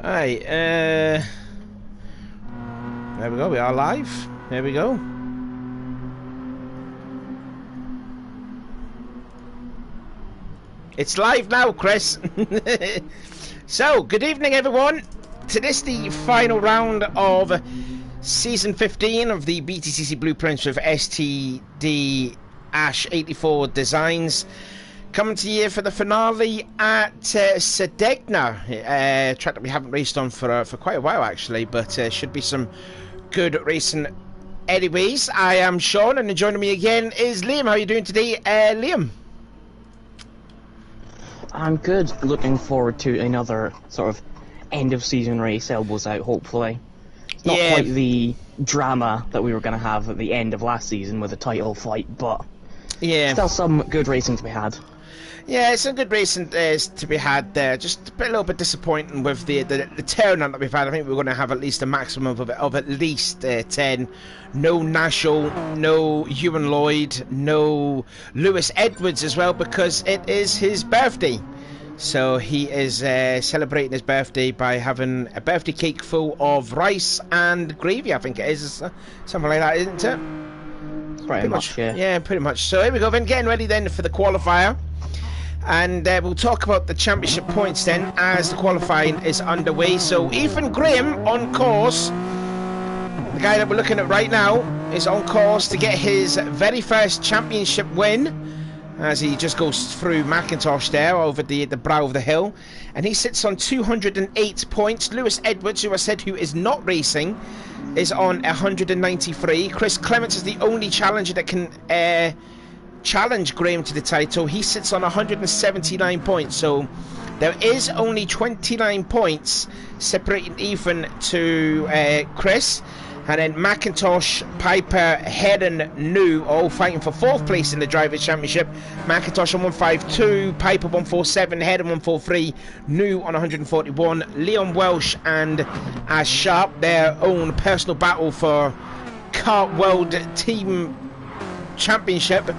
Right, there we go, we are live. There we go. It's live now, Chris. So, good evening, everyone. To this, the final round of Season 15 of the BTCC Blueprints with STDash84 designs. Coming to you for the finale at Sardegna, a track that we haven't raced on for quite a while, actually, but should be some good racing. Anyways, I am Sean, and joining me again is Liam. How are you doing today, Liam? I'm good. Looking forward to another sort of end-of-season race, elbows out, hopefully. It's not quite the drama that we were going to have at the end of last season with the title fight, but still some good racing to be had. Yeah, some good racing to be had there. Just a little bit disappointing with the turnout that we've had. I think we're going to have at least a maximum of at least 10. No Nashel, no Ewan Lloyd, no Lewis Edwards as well, because it is his birthday. So he is celebrating his birthday by having a birthday cake full of rice and gravy, I think it is. Something like that, isn't it? Pretty much, yeah. Yeah, pretty much. So here we go then, getting ready then for the qualifier. And we'll talk about the championship points then as the qualifying is underway. So Ethan Graham on course, the guy that we're looking at right now, is on course to get his very first championship win as he just goes through McIntosh there over the brow of the hill. And he sits on 208 points. Lewis Edwards, who I said who is not racing, is on 193. Chris Clements is the only challenger that can challenge Graham to the title. He sits on 179 points, so there is only 29 points separating Ethan to Chris, and then McIntosh, Piper, Heron, New all fighting for 4th place in the Drivers' Championship. McIntosh on 152, Piper 147, Heron 143, New on 141. Leon Welsh and Ash Sharp, their own personal battle for Kart World Team Championship.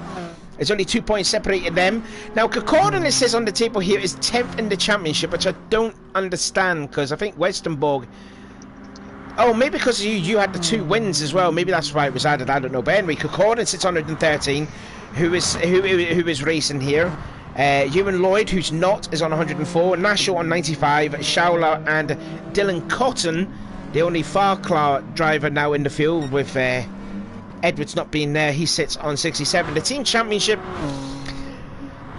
There's only 2 points separating them. Now, Concordant, it says on the table here, is 10th in the championship, which I don't understand, because I think Westenborg... Oh, maybe because you had the 2 wins as well. Maybe that's why it was added, I don't know. But anyway, Concordant sits on 113, who is racing here. Ewan Lloyd, who's not, is on 104. Nashel on 95. Showler and Dylan Cotton, the only Farclar driver now in the field with... Edwards not being there, he sits on 67. The team championship,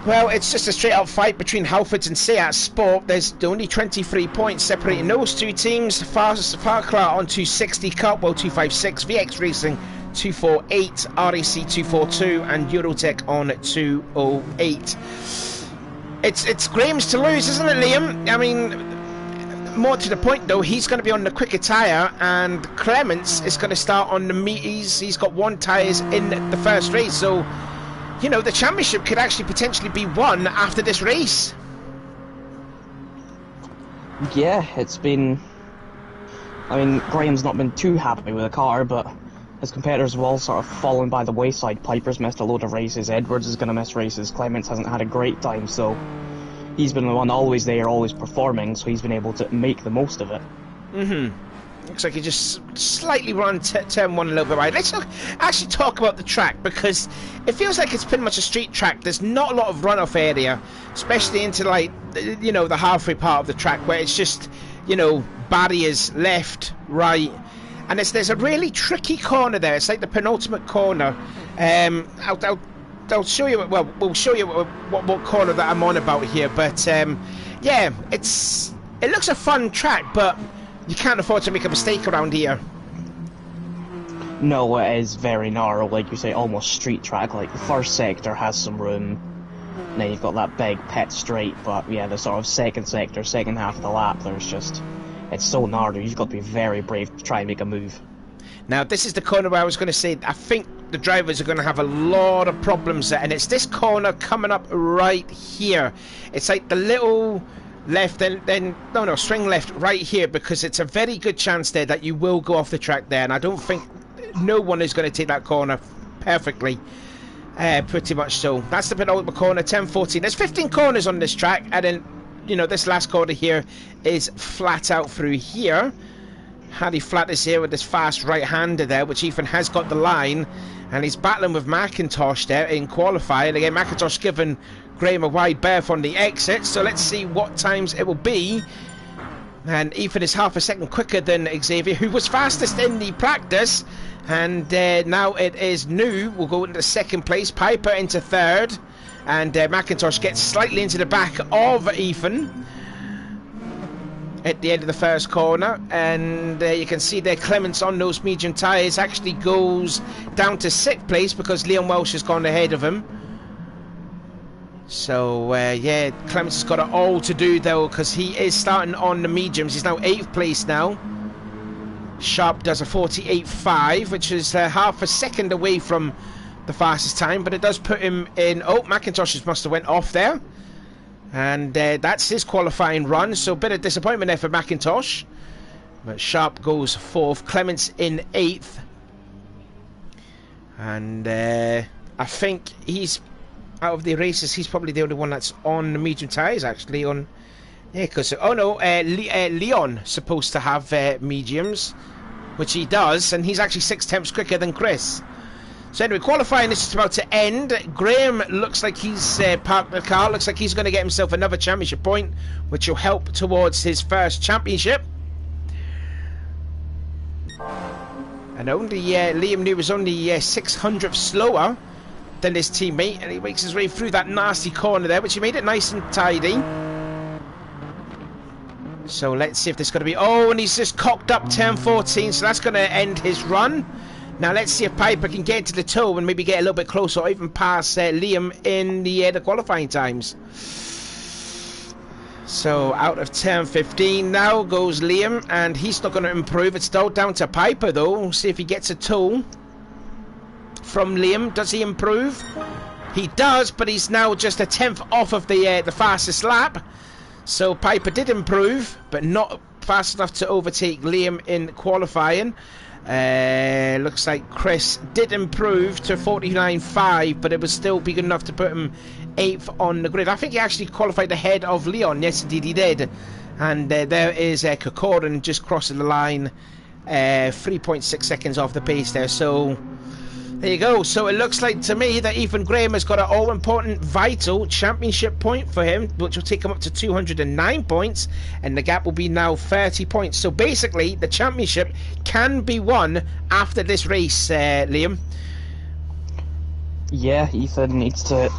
well, it's just a straight up fight between Halfords and Seat Sport. There's only 23 points separating those two teams. Farclar on 260, Cartwell 256, VX Racing 248, RAC 242, and Eurotech on 208. It's Graham's to lose, isn't it, Liam? I mean, more to the point though, he's going to be on the quicker tyre, and Clements is going to start on the meaties. He's got 1 tyres in the first race, so you know the championship could actually potentially be won after this race. Yeah, it's been, I mean, Graham's not been too happy with the car, but his competitors have all sort of fallen by the wayside. Piper's missed a load of races, Edwards is going to miss races, Clements hasn't had a great time, so he's been the one always there, always performing, so he's been able to make the most of it. Looks like he just slightly run turn 1 a little bit wide. Let's actually talk about the track, because it feels like it's pretty much a street track. There's not a lot of runoff area, especially into, like, you know, the halfway part of the track where it's just, you know, barriers left, right, and there's a really tricky corner there. It's like the penultimate corner. I'll show you. Well, we'll show you what corner that I'm on about here. But yeah, it looks a fun track, but you can't afford to make a mistake around here. No, it is very narrow, like you say, almost street track. Like the first sector has some room, and then you've got that big pit straight. But yeah, the sort of second sector, second half of the lap, it's so narrow. You've got to be very brave to try and make a move. Now, this is the corner where I was going to say, I think the drivers are going to have a lot of problems there, and it's this corner coming up right here. It's like the little left, then swing left right here, because it's a very good chance there that you will go off the track there, and I don't think no one is going to take that corner perfectly. Pretty much so. That's the penultimate corner, 10-14. There's 15 corners on this track, and then you know, this last corner here is flat out through here. Hardy Flat is here with this fast right-hander there, which Ethan has got the line, and he's battling with McIntosh there in qualifying. Again, McIntosh giving Graham a wide berth on the exit, so let's see what times it will be. And Ethan is half a second quicker than Xavier, who was fastest in the practice. And now it is New will go into second place, Piper into third, and McIntosh gets slightly into the back of Ethan at the end of the first corner. And you can see there Clements on those medium tyres actually goes down to sixth place because Leon Welsh has gone ahead of him. So yeah, Clements has got it all to do though, because he is starting on the mediums. He's now 8th place now. Sharp does a 48.5, which is half a second away from the fastest time, but it does put him in. Oh, McIntosh must have went off there, and that's his qualifying run, so a bit of disappointment there for McIntosh. But Sharp goes 4th, Clements in 8th, and I think he's, out of the races, he's probably the only one that's on the medium tyres actually. On, yeah, because oh no, Leon supposed to have mediums, which he does, and he's actually 6/10 quicker than Chris. So anyway, qualifying is just about to end. Graham looks like he's parked the car. Looks like he's going to get himself another championship point, which will help towards his first championship. And only Liam New was only 600th slower than his teammate, and he makes his way through that nasty corner there, which he made it nice and tidy. So let's see if there's going to be, oh, and he's just cocked up turn 14, so that's going to end his run. Now let's see if Piper can get to the toe and maybe get a little bit closer, or even pass Liam in the qualifying times. So out of turn 15 now goes Liam, and he's not going to improve. It's still down to Piper though. We'll see if he gets a toe from Liam. Does he improve? He does, but he's now just a 10th off of the fastest lap. So Piper did improve, but not fast enough to overtake Liam in qualifying. Looks like Chris did improve to 49.5, but it would still be good enough to put him 8th on the grid. I think he actually qualified ahead of Leon. Yes, indeed he did. And there is Kokorin just crossing the line, 3.6 seconds off the pace there. So there you go. So it looks like to me that Ethan Graham has got an all-important vital championship point for him, which will take him up to 209 points, and the gap will be now 30 points. So basically the championship can be won after this race, Liam. Yeah, Ethan needs to,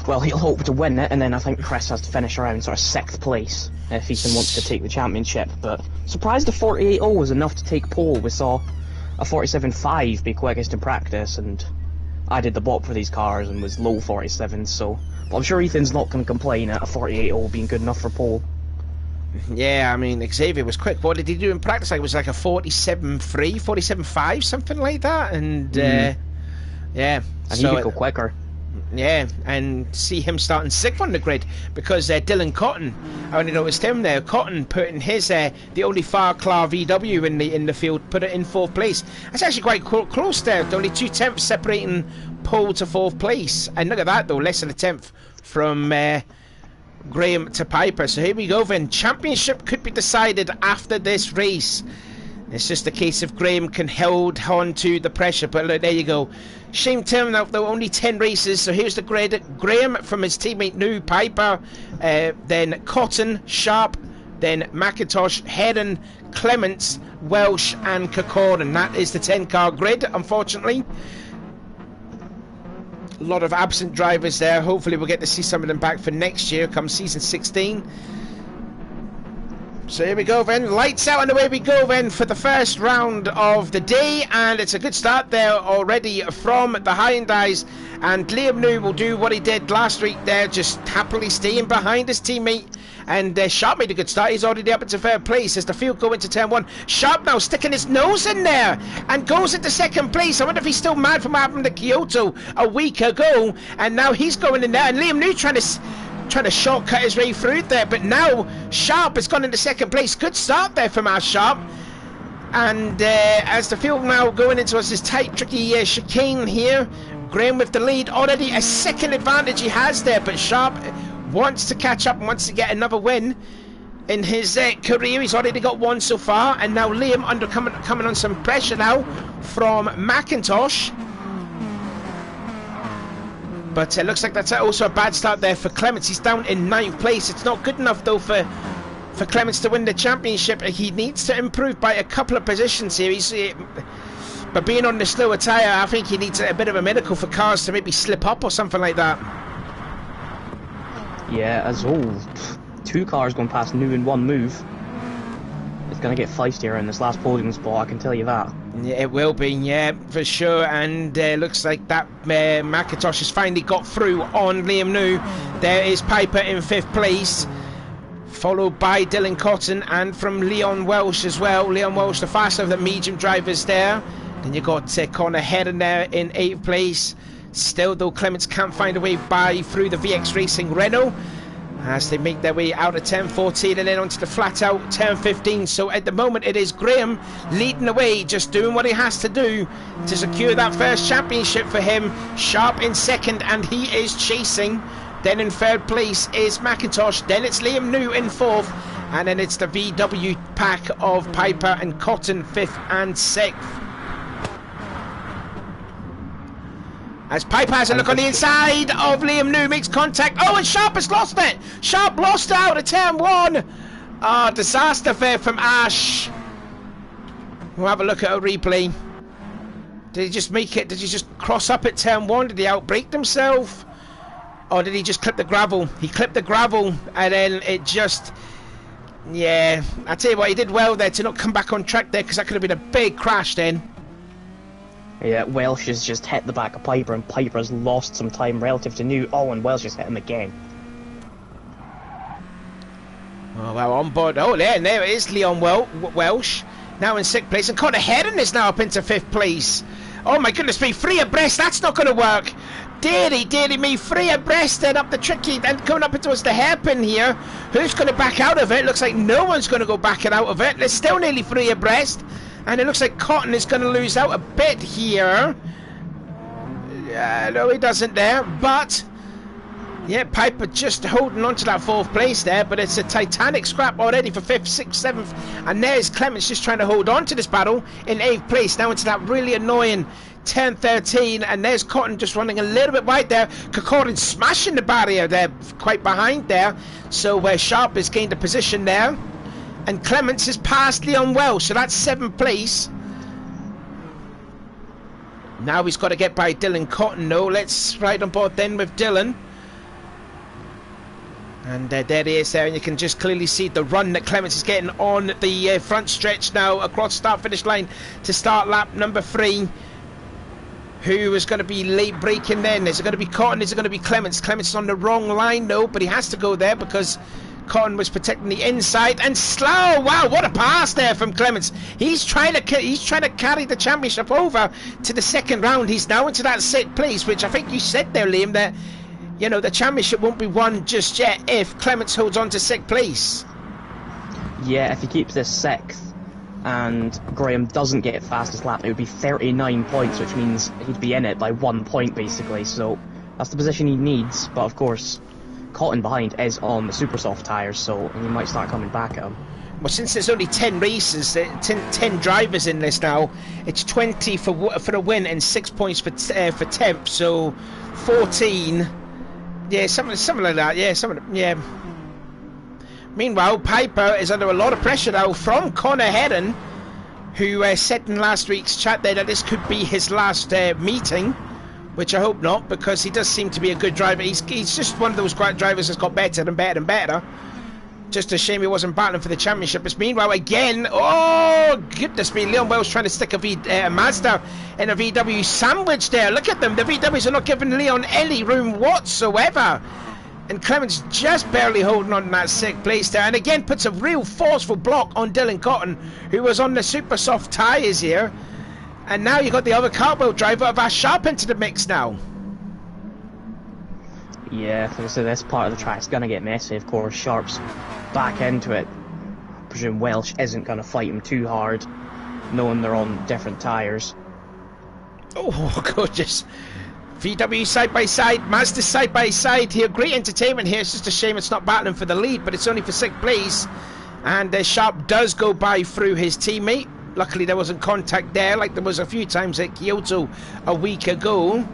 well, he'll hope to win it, and then I think Chris has to finish around sort of 6th place if Ethan wants to take the championship. But surprised the 48.0 was enough to take pole. We saw a 47.5 be quickest in practice, and I did the bot for these cars and was low 47, so but I'm sure Ethan's not going to complain at a 48.0 being good enough for pole. Yeah, I mean, Xavier was quick. What did he do in practice? Like, it was like a 47.3, 47.5, something like that, and yeah. And so he could go quicker. Yeah, and see him starting 6th on the grid, because Dylan Cotton, I only noticed him there. Cotton putting his the only Farclar VW in the field, put it in 4th place. That's actually quite close there. Only 2/10 separating pole to 4th place. And look at that though, less than a 10th from Graham to Piper. So here we go then. Championship could be decided after this race. It's just a case if Graham can hold on to the pressure. But look, there you go. Shame term out though, only 10 races. So here's the grid. Graham from his teammate New, Piper, then Cotton, Sharp, then McIntosh, Heron, Clements, Welsh and Kokorin. That is the 10-car grid, unfortunately. A lot of absent drivers there. Hopefully we'll get to see some of them back for next year, come season 16. So here we go then, lights out and away we go then for the first round of the day, and it's a good start there already from the Hyundais, and Liam New will do what he did last week there, just happily staying behind his teammate, and Sharp made a good start. He's already up into 3rd place as the field go into turn 1. Sharp now sticking his nose in there and goes into 2nd place. I wonder if he's still mad from what happened to Kyoto a week ago, and now he's going in there, and Liam New trying to shortcut his way through there, but now Sharp has gone into 2nd place. Good start there from our Sharp, and as the field now going into this tight tricky chicane here, Graham with the lead, already a 2nd advantage he has there, but Sharp wants to catch up and wants to get another win in his career. He's already got one so far, and now Liam coming on some pressure now from McIntosh. But it looks like that's also a bad start there for Clements. He's down in 9th place. It's not good enough though for Clements to win the championship. He needs to improve by a couple of positions here. But being on the slower tyre, I think he needs a bit of a miracle for cars to maybe slip up or something like that. Yeah, as all 2 cars going past new in one move. It's going to get feistier in this last podium spot, I can tell you that. Yeah, it will be, yeah, for sure. And looks like that McIntosh has finally got through on Liam New. There is Piper in 5th place, followed by Dylan Cotton, and from Leon Welsh as well. Leon Welsh, the faster of the medium drivers there. Then you got Connor Heron there in 8th place. Still, though, Clements can't find a way by through the VX Racing Renault as they make their way out of turn 14 and then onto the flat out turn 15. So at the moment it is Graham leading the way, just doing what he has to do to secure that first championship for him. Sharp in 2nd, and he is chasing. Then in 3rd place is McIntosh. Then it's Liam New in 4th, and then it's the VW pack of Piper and Cotton 5th and 6th. As Piper has a look on the inside of Liam New, makes contact. Oh, and Sharp has lost it. Sharp lost out at turn 1. Oh, disaster there from Ash. We'll have a look at a replay. Did he just make it? Did he just cross up at turn 1? Did he outbrake himself? Or did he just clip the gravel? He clipped the gravel and then it just... Yeah, I tell you what, he did well there to not come back on track there, because that could have been a big crash then. Yeah, Welsh has just hit the back of Piper, and Piper's lost some time relative to New. Oh, and Welsh just hit him again. Oh, well, on board. Oh, there it is, Leon Welsh. Now in 6th place, and Connor Heron is now up into 5th place. Oh my goodness me, 3 abreast, that's not going to work. Deary me, 3 abreast then up the tricky, and coming up towards the hairpin here. Who's going to back out of it? Looks like no one's going to go back out of it. There's still nearly 3 abreast. And it looks like Cotton is going to lose out a bit here. No, he doesn't there. But, yeah, Piper just holding on to that 4th place there. But it's a titanic scrap already for 5th, 6th, 7th. And there's Clements just trying to hold on to this battle in 8th place. Now into that really annoying turn 13. And there's Cotton just running a little bit wide there. Kokorin smashing the barrier there, quite behind there. So where Sharp has gained a position there. And Clements has passed Leon Welsh, so that's 7th place. Now he's got to get by Dylan Cotton. No, let's ride on board then with Dylan. And there he is there, and you can just clearly see the run that Clements is getting on the front stretch now across start-finish line to start lap number 3. Who is going to be late braking then? Is it going to be Cotton? Is it going to be Clements? Clements is on the wrong line, no, but he has to go there because Cotton was protecting the inside, and slow. Wow, what a pass there from Clements. He's trying to carry the championship over to the 2nd round. He's now into that 6th place, which I think you said there, Liam, that you know the championship won't be won just yet if Clements holds on to 6th place. Yeah, if he keeps this 6th and Graham doesn't get fastest lap, it would be 39 points, which means he'd be in it by 1 point basically. So that's the position he needs, but of course Cotton behind is on the super soft tyres, so he might start coming back at him. Well, since there's only 10 races, 10 drivers in this now, it's 20 for a win and 6 points for 10th, so 14. Yeah, something like that. Yeah, Meanwhile, Piper is under a lot of pressure now from Connor Heron, who said in last week's chat there that this could be his last meeting. Which I hope not, because he does seem to be a good driver. He's just one of those drivers that's got better and better and better. Just a shame he wasn't battling for the championship. But meanwhile, again, oh goodness me, Leon Welsh trying to stick a Mazda in a VW sandwich there. Look at them, the VWs are not giving Leon any room whatsoever. And Clements just barely holding on to that 6th place there. And again, puts a real forceful block on Dylan Cotton, who was on the super soft tyres here. And now you've got the other cartwheel driver of Ash Sharp into the mix now. Yeah, so this part of the track's going to get messy, of course. Sharp's back into it. I presume Welsh isn't going to fight him too hard, knowing they're on different tyres. Oh, gorgeous. VW side by side, Mazda side by side here. Great entertainment here. It's just a shame it's not battling for the lead, but it's only for 6th place. And Sharp does go by through his teammate. Luckily there wasn't contact there like there was a few times at Kyoto a week ago.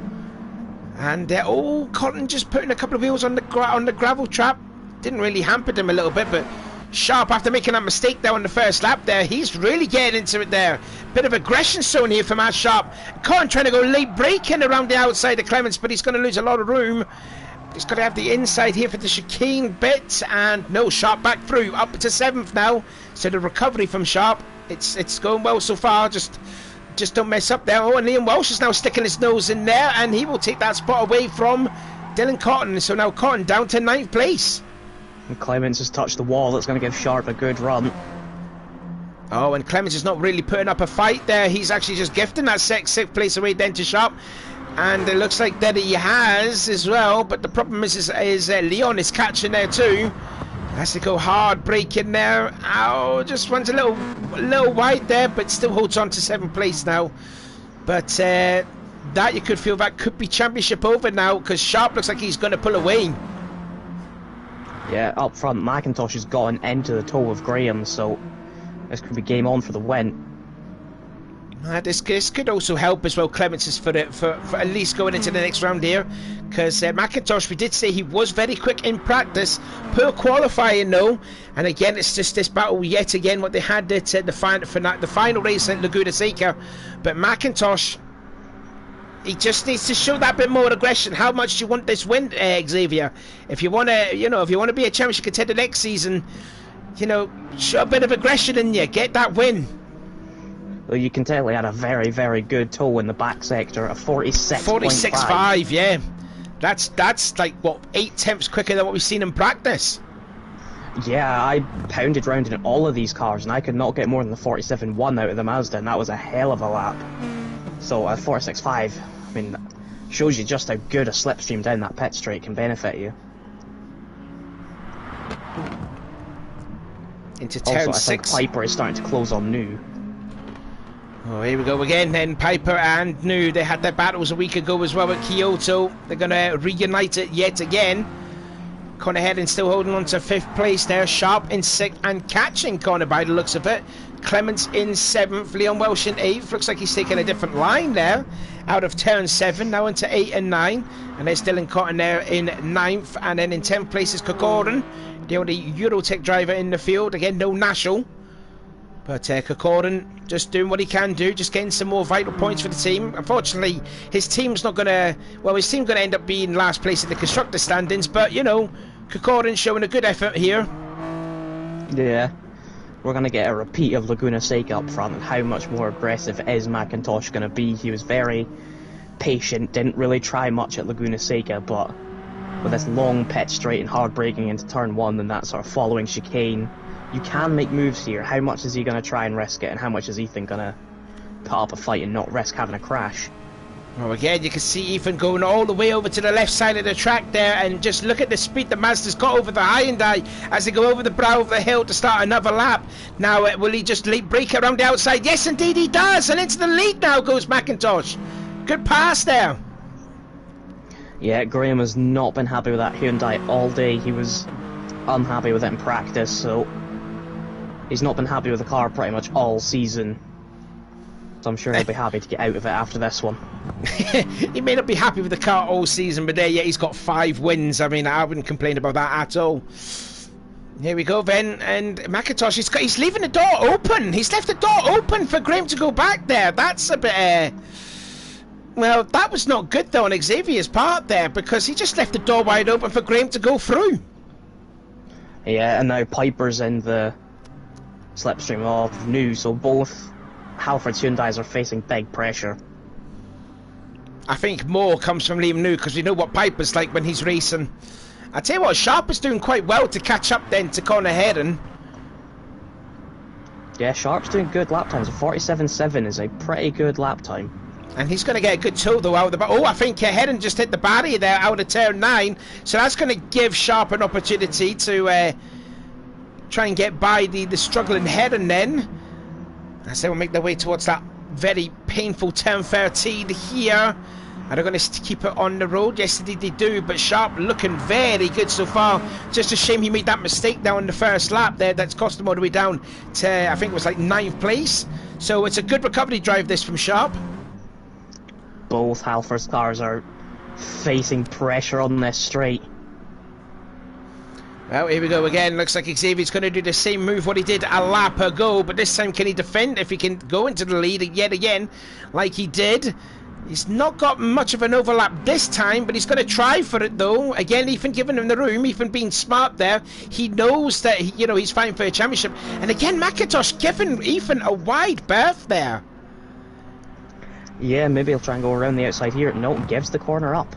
And oh, Cotton just putting a couple of wheels on the gravel trap. Didn't really hamper him a little bit, but Sharp, after making that mistake there on the first lap there, he's really getting into it there. Bit of aggression shown here from Sharp. Cotton trying to go late braking around the outside of Clements, but he's going to lose a lot of room. He's got to have the inside here for the chicane bit, and no, Sharp back through, up to 7th now. So the recovery from Sharp, it's going well so far. Just don't mess up there. Oh, and Liam Welsh is now sticking his nose in there, and he will take that spot away from Dylan Cotton. So now Cotton down to 9th place. And Clements has touched the wall. That's going to give Sharp a good run. Oh, and Clements is not really putting up a fight there. He's actually just gifting that 6th place away then to Sharp. And it looks like that he has as well. But the problem is Leon is catching there too. Has to go hard braking there. Ow, just runs a little wide there, but still holds on to 7th place now. But that you could feel that could be championship over now, because Sharp looks like he's going to pull away. Yeah, up front, McIntosh has gotten into the toe of Graham, so this could be game on for the win. This could also help as well, Clements, is for at least going into the next round here, because McIntosh, we did say he was very quick in practice, poor qualifying though, and again it's just this battle yet again what they had at the final race at Laguna Seca. But McIntosh, he just needs to show that bit more aggression. How much do you want this win, Xavier? If you want to, be a championship contender next season, show a bit of aggression in you. Get that win. Well, you can tell he had a very, very good toe in the back sector, a 46.5. 46.5, yeah. That's like what, 8/10 quicker than what we've seen in practice. Yeah, I pounded round in all of these cars, and I could not get more than the 47.1 out of the Mazda, and that was a hell of a lap. So a 46.5, I mean, shows you just how good a slipstream down that pit straight can benefit you. Into turn also, 6. I think Piper is starting to close on New. Oh, here we go again then. Piper and New, they had their battles a week ago as well at Kyoto. They're going to reunite it yet again. Connor Hedden still holding on to 5th place there. Sharp in 6th and catching Connor by the looks of it. Clements in 7th, Leon Welsh in 8th. Looks like he's taking a different line there. Out of turn 7, now into 8 and 9. And there's Dylan Cotton there in 9th. And then in 10th place is Kokorin, the only Eurotech driver in the field. Again, no national. But Kokorin just doing what he can do, just getting some more vital points for the team. Unfortunately, his team's not going to... Well, his team's going to end up being last place in the constructor standings. But, Kokorin showing a good effort here. Yeah. We're going to get a repeat of Laguna Seca up front, and how much more aggressive is McIntosh going to be. He was very patient, didn't really try much at Laguna Seca, but with this long pit straight and hard braking into turn 1 and that sort of following chicane, you can make moves here. How much is he going to try and risk it, and how much is Ethan going to put up a fight and not risk having a crash? Well, again, you can see Ethan going all the way over to the left side of the track there, and just look at the speed the Mazda's got over the Hyundai as they go over the brow of the hill to start another lap. Now, will he just late brake around the outside? Yes, indeed he does, and into the lead now goes McIntosh. Good pass there. Yeah, Graham has not been happy with that Hyundai all day. He was unhappy with it in practice, so he's not been happy with the car pretty much all season. So I'm sure he'll be happy to get out of it after this one. He may not be happy with the car all season, but there, yeah, he's got 5 wins. I mean, I wouldn't complain about that at all. Here we go then, and McIntosh, he's leaving the door open. He's left the door open for Graham to go back there. That's a bit... well, that was not good though on Xavier's part there, because he just left the door wide open for Graham to go through. Yeah, and now Piper's in the slipstream of New, so both Halford's Hyundais are facing big pressure. I think more comes from Liam New, because we know what Piper's like when he's racing. I tell you what, Sharp is doing quite well to catch up then to Connor Hedden. Yeah, Sharp's doing good lap times. 47.7 is a pretty good lap time. And he's going to get a good tow though out of the... Oh, I think Hedden just hit the barrier there out of turn 9. So that's going to give Sharp an opportunity to try and get by the struggling Hedden then. As they will make their way towards that very painful turn 13 here. Are they going to keep it on the road? Yes, they do, but Sharp looking very good so far. Just a shame he made that mistake now in the first lap there. That's cost him all the way down to, I think it was like 9th place. So it's a good recovery drive, this, from Sharp. Both Halfords cars are facing pressure on this straight. Well, here we go again. Looks like Xavier's going to do the same move what he did a lap ago, but this time can he defend if he can go into the lead yet again like he did? He's not got much of an overlap this time, but he's going to try for it though. Again, Ethan giving him the room, Ethan being smart there. He knows that, he's fighting for a championship. And again, McIntosh giving Ethan a wide berth there. Yeah, maybe he'll try and go around the outside here. No, gives the corner up.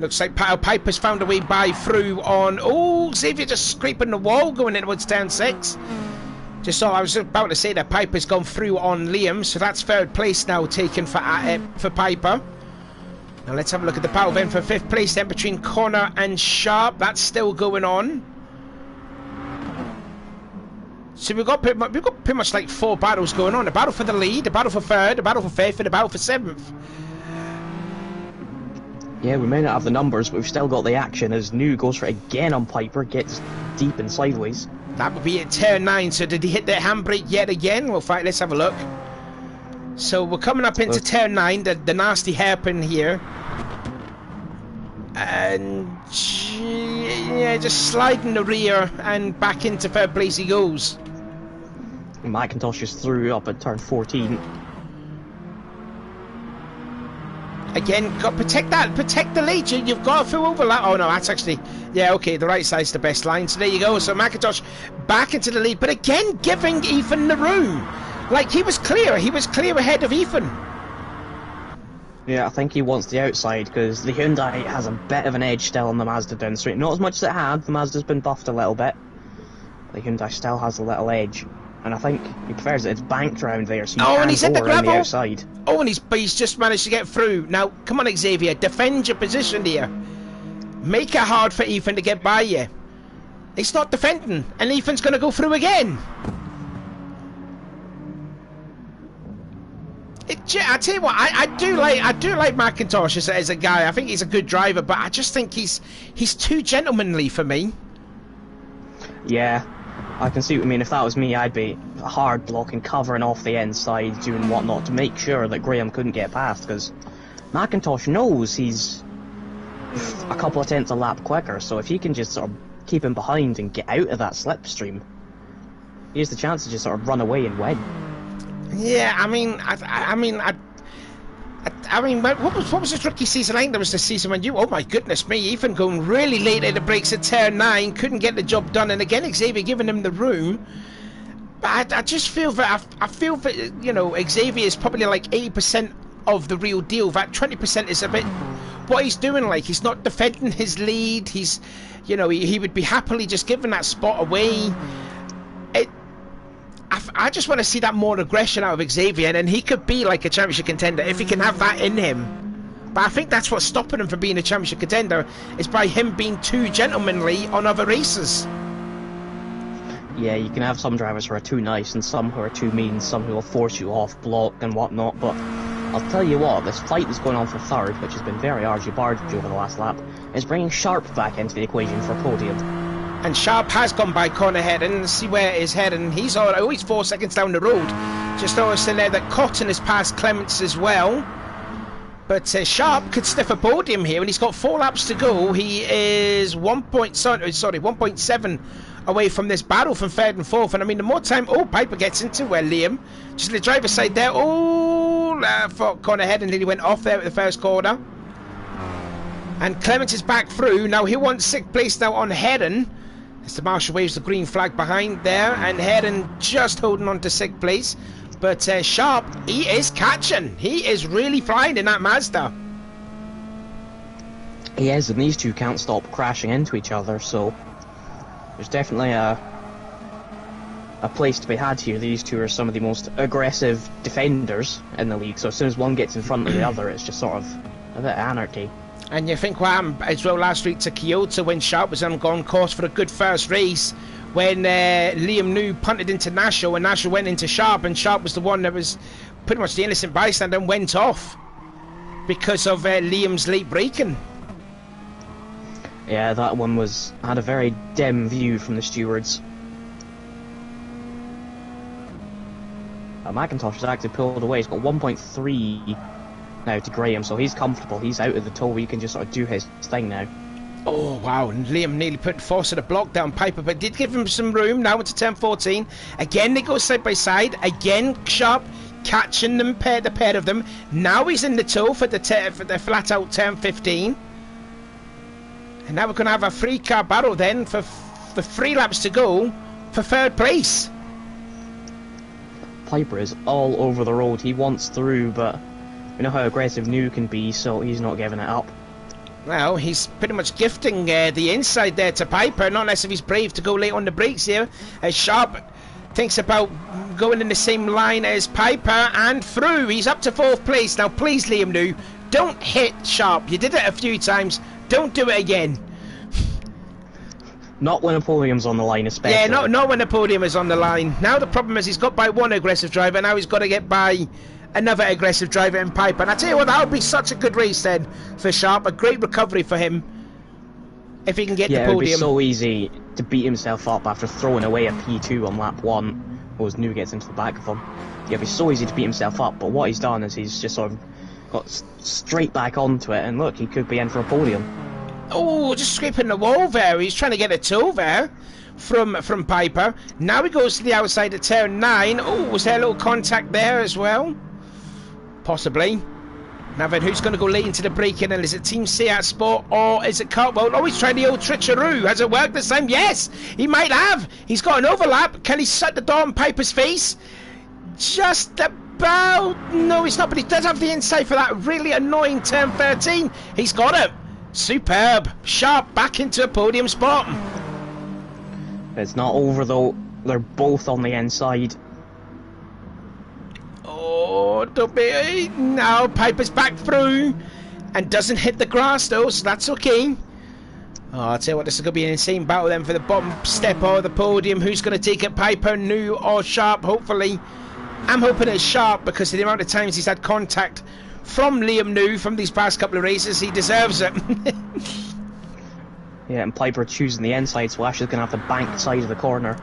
Looks like Piper's found a way through on... Oh, Xavier just scraping the wall going inwards down 6. Just saw, I was about to say that Piper's gone through on Liam, so that's 3rd place now taken for Piper. Now let's have a look at the battle then for 5th place then between Connor and Sharp. That's still going on. So we've got pretty much like 4 battles going on. A battle for the lead, a battle for 3rd, a battle for 5th, and a battle for 7th. Yeah, we may not have the numbers, but we've still got the action as New goes for it again on Piper, gets deep and sideways. That would be at turn 9, so did he hit the handbrake yet again? Well, fine, let's have a look. So we're coming up into turn 9, the nasty hairpin here. And yeah, just sliding the rear and back into 3rd place he goes. McIntosh is through up at turn 14. Again, got protect the lead. You've got a full overlap. Oh no, that's actually, yeah, okay, the right side's the best line. So there you go. So McIntosh back into the lead, but again giving Ethan the room. Like he was clear ahead of Ethan. Yeah, I think he wants the outside because the Hyundai has a bit of an edge still on the Mazda down the straight. Not as much as it had. The Mazda's been buffed a little bit. The Hyundai still has a little edge. And I think he prefers it. It's banked around there, so and he's hit the gravel. The outside. Oh, and he's just managed to get through. Now, come on, Xavier, defend your position here. Make it hard for Ethan to get by you. He's not defending, and Ethan's going to go through again. I tell you what, I do like McIntosh as a guy. I think he's a good driver, but I just think he's too gentlemanly for me. Yeah. I can see what you mean. If that was me, I'd be hard blocking, covering off the inside, doing whatnot to make sure that Graham couldn't get past, because McIntosh knows he's a couple of tenths a lap quicker, so if he can just sort of keep him behind and get out of that slipstream, he has the chance to just sort of run away and win. Yeah, I mean, what was his rookie season like? There was the season when oh my goodness me, Ethan going really late at the brakes at turn 9, couldn't get the job done, and again Xavier giving him the room. But I just feel that Xavier is probably like 80% of the real deal. That 20% is a bit what he's doing. Like he's not defending his lead. He's, he would be happily just giving that spot away. I just want to see that more aggression out of Xavier, and he could be like a championship contender if he can have that in him. But I think that's what's stopping him from being a championship contender, is by him being too gentlemanly on other races. Yeah, you can have some drivers who are too nice and some who are too mean, some who will force you off block and whatnot, but I'll tell you what, this fight that's going on for 3rd, which has been very argy-bargy over the last lap, is bringing Sharp back into the equation for a podium. And Sharp has gone by Connor heading. See where it is heading. He's 4 seconds down the road. Just noticing there that Cotton has passed Clements as well. But Sharp could sniff a podium here, and he's got 4 laps to go. He is 1.7 away from this battle from 3rd and 4th. And I mean, the more time Piper gets into where Liam, just the driver's side there. For Connor heading, nearly went off there at the first corner. And Clements is back through. Now he wants 6th place now on Heron. As the marshal waves the green flag behind there, and Heron just holding on to 6th place. But Sharp, he is catching. He is really flying in that Mazda. He is, and these two can't stop crashing into each other, so there's definitely a place to be had here. These two are some of the most aggressive defenders in the league, so as soon as one gets in front of the other, it's just sort of a bit of anarchy. And you think what happened as well last week to Kyoto when Sharp was on course for a good first race, when Liam New punted into Nashua and Nashua went into Sharp, and Sharp was the one that was pretty much the innocent bystander and went off because of Liam's late braking. Yeah, that one had a very dim view from the stewards. McIntosh has actually pulled away. He's got 1.3 now to Graham, so he's comfortable. He's out of the tow. He can just sort of do his thing now. Oh, wow. And Liam nearly put force of the block down Piper, but did give him some room. Now into turn 14. Again, they go side by side. Again, Sharp catching them, the pair of them. Now he's in the tow for the flat out turn 15. And now we're going to have a 3-car battle then for 3 laps to go for 3rd place. Piper is all over the road. He wants through, but we know how aggressive New can be, so he's not giving it up. Well, he's pretty much gifting the inside there to Piper, not unless if he's brave to go late on the brakes here, as Sharp thinks about going in the same line as Piper, and through. He's up to 4th place. Now, please, Liam New, don't hit Sharp. You did it a few times. Don't do it again. Not when a podium's on the line, especially. Yeah, not when the podium is on the line. Now the problem is he's got by one aggressive driver, now he's got to get by another aggressive driver in Piper. And I tell you what, that would be such a good race then for Sharp. A great recovery for him if he can get the podium. Yeah, it would be so easy to beat himself up after throwing away a P2 on lap 1, as New gets into the back of him. Yeah, it'd be so easy to beat himself up, but what he's done is he's just sort of got straight back onto it, and look, he could be in for a podium. Oh, just scraping the wall there. He's trying to get a tow there from Piper. Now he goes to the outside at turn 9. Oh, was there a little contact there as well? Possibly. Now then, who's going to go late into the braking? And is it Team Seat Sport or is it Cartwell? Oh, he's trying the old trickaroo. Has it worked this time? Yes, he might have. He's got an overlap. Can he shut the door on Piper's face? Just about. No, he's not, but he does have the inside for that really annoying turn 13. He's got it. Superb. Sharp back into a podium spot. It's not over though. They're both on the inside. Oh, don't be. Now Piper's back through and doesn't hit the grass though, so that's okay. Oh, I'll tell you what, this is going to be an insane battle then for the bottom step of the podium. Who's going to take it, Piper, New or Sharp? Hopefully. I'm hoping it's Sharp because of the amount of times he's had contact from Liam New from these past couple of races. He deserves it. Yeah, and Piper choosing the inside, so Ash is going to have to bank side of the corner.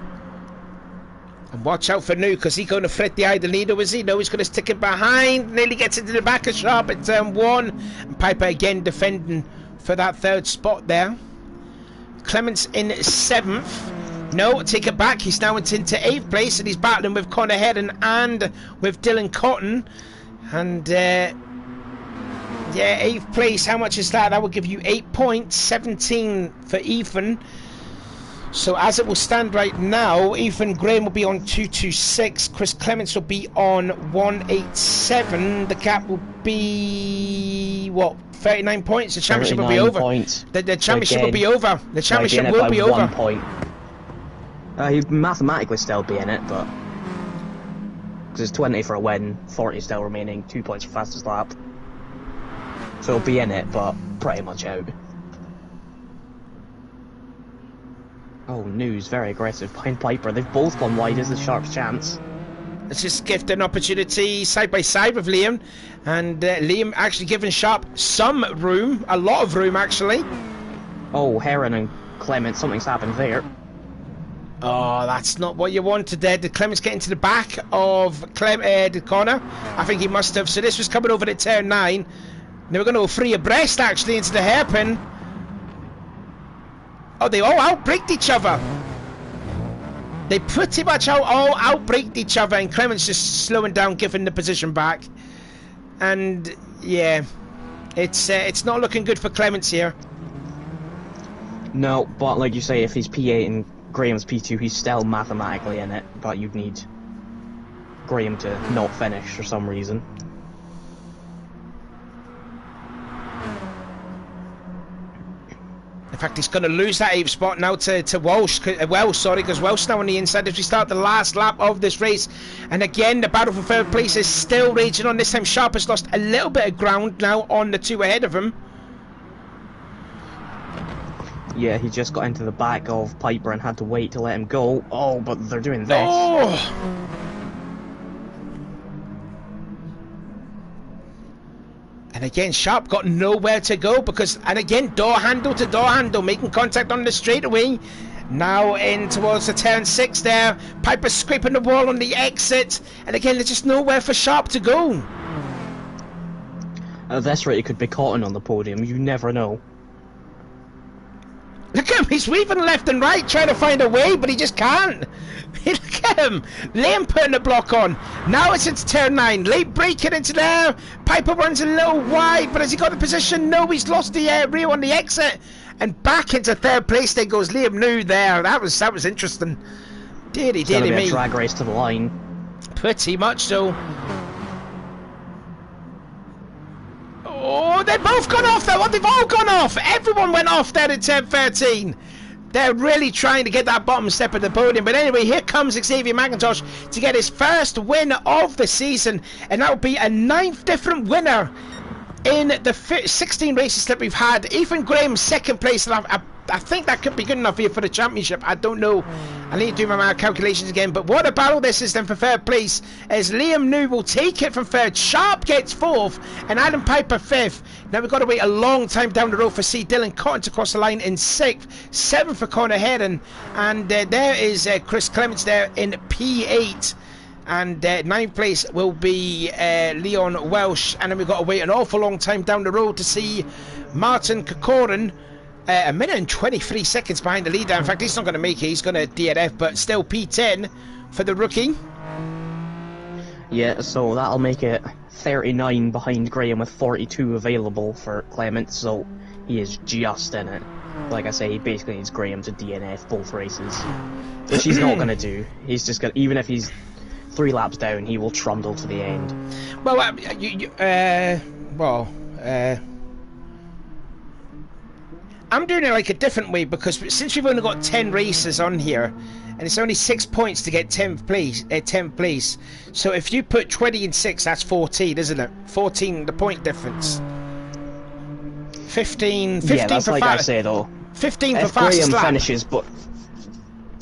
And watch out for New, because he's going to thread the eye of the needle, is he? No, he's going to stick it behind. Nearly gets into the back of Sharp at turn 1. And Piper again defending for that 3rd spot there. Clements in 7th. No, take it back. He's now into 8th place, and he's battling with Connor Heron and with Dylan Cotton. And yeah, 8th place. How much is that? That will give you 8 points. 17 for Ethan. So as it will stand right now, Ethan Graham will be on 226. Chris Clements will be on 187. The gap will be what? 39 points. The championship will be over. Points. The championship will be over. The championship will be over. 1 point. He'd mathematically still be in it, but because it's 20 for a win, 40 still remaining, 2 points for fastest lap. So he'll be in it, but pretty much out. Oh, News, very aggressive behind Piper. They've both gone wide. This is Sharp's chance. Let's just gift an opportunity side by side with Liam. And Liam actually giving Sharp some room, a lot of room actually. Oh, Heron and Clement, something's happened there. Oh, that's not what you wanted there. Did Clements get into the back of Connor? I think he must have. So this was coming over at turn 9. They were going to go free abreast actually into the hairpin. Oh, they all outbraked each other. They pretty much all outbraked each other, and Clements just slowing down, giving the position back. And yeah, it's not looking good for Clements here. No, but like you say, if he's P8 and Graham's P2, he's still mathematically in it, but you'd need Graham to not finish for some reason. In fact, he's going to lose that 8th spot now to Welsh. Because Welsh now on the inside as we start the last lap of this race. And again, the battle for 3rd place is still raging on. This time Sharp has lost a little bit of ground now on the 2 ahead of him. Yeah, he just got into the back of Piper and had to wait to let him go. Oh, but they're doing this. Oh! And again, Sharp got nowhere to go because, and again, door handle to door handle, making contact on the straightaway. Now in towards the turn 6 there. Piper scraping the wall on the exit. And again, there's just nowhere for Sharp to go. At this rate, he could be caught in on the podium. You never know. Look at him, he's weaving left and right trying to find a way, but he just can't. Look at him, Liam putting the block on. Now it's into turn 9, late breaking into there. Piper runs a little wide, but has he got the position? No, he's lost the rear on the exit. And back into third place then goes Liam New there. That was interesting. Deary me. A drag race to the line. Pretty much so. Oh, they've both gone off there. What, they've all gone off. Everyone went off there in turn 13. They're really trying to get that bottom step of the podium. But anyway, here comes Xavier McIntosh to get his first win of the season. And that will be a 9th different winner in the 16 races that we've had. Ethan Graham second place. And I think that could be good enough here for the championship. I don't know. I need to do my calculations again. But what a battle this is then for third place, as Liam New will take it from third. Sharp gets 4th and Adam Piper 5th. Now we've got to wait a long time down the road for C. Dylan Cotton to cross the line in 6th. 7th for Connor Heron. And there is Chris Clements there in P8. And 9th place will be Leon Welsh. And then we've got to wait an awful long time down the road to see Martin Kokorin. A minute and 23 seconds behind the leader. In fact, he's not going to make it. He's going to DNF, but still P10 for the rookie. Yeah, so that'll make it 39 behind Graham with 42 available for Clement. So he is just in it. Like I say, he basically needs Graham to DNF both races, which he's not going to do. He's just going to, even if he's 3 laps down, he will trundle to the end. Well, I'm doing it like a different way, because since we've only got 10 races on here, and it's only 6 points to get 10th place. So if you put 20 and 6, that's 14, isn't it? 14, the point difference. 15 yeah, that's for like I say though. 15 for if fastest Graham lap. finishes, but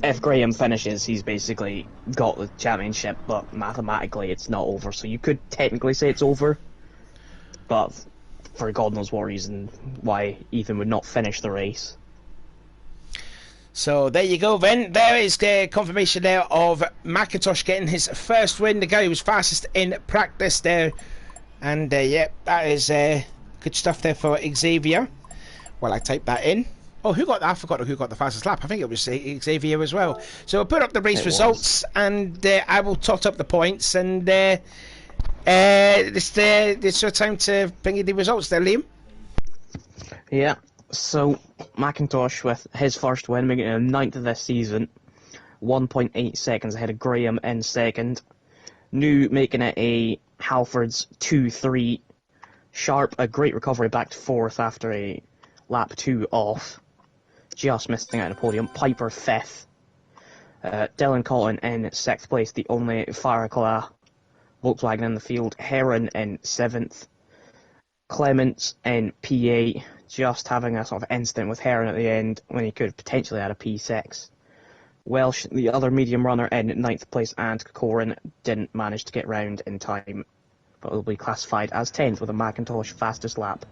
if Graham finishes, he's basically got the championship, but mathematically it's not over. So you could technically say it's over, but for God knows what reason why Ethan would not finish the race. So there you go then. There is the confirmation there of McIntosh getting his first win. The guy who was fastest in practice there. And yeah, that is good stuff there for Xavier. Well, I typed that in. Oh, who got that? I forgot who got the fastest lap. I think it was Xavier as well. So I'll put up the race results and I will tot up the points, and it's your time to bring you the results there, Liam. Yeah, so McIntosh with his first win, making it a 9th of this season, 1.8 seconds ahead of Graham in second. New making it a Halfords 2-3. Sharp, a great recovery back to 4th after a lap 2 off. Just missing out on the podium. Piper 5th. Dylan Cotton in 6th place, the only Faracla Volkswagen in the field. Heron in 7th. Clements in P8, just having a sort of incident with Heron at the end when he could have potentially had a P6. Welsh, the other medium runner, in 9th place, and Kokorin didn't manage to get round in time, but will be classified as 10th with a McIntosh fastest lap.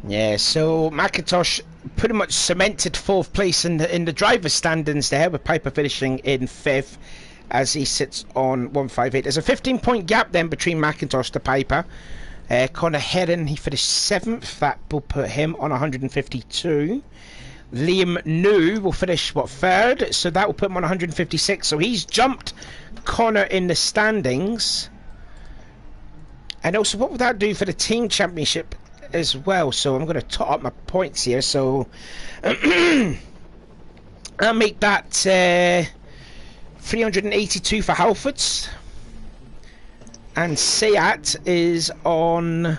Yeah, so McIntosh pretty much cemented 4th place in the driver's standings there, with Piper finishing in 5th as he sits on 158. There's a 15-point gap then between McIntosh to Piper. Connor Heron, he finished 7th. That will put him on 152. Liam New will finish, 3rd? So that will put him on 156. So he's jumped Connor in the standings. And also, what would that do for the team championship as well? So I'm going to tot up my points here. So I'll make that 382 for Halfords. And Seat is on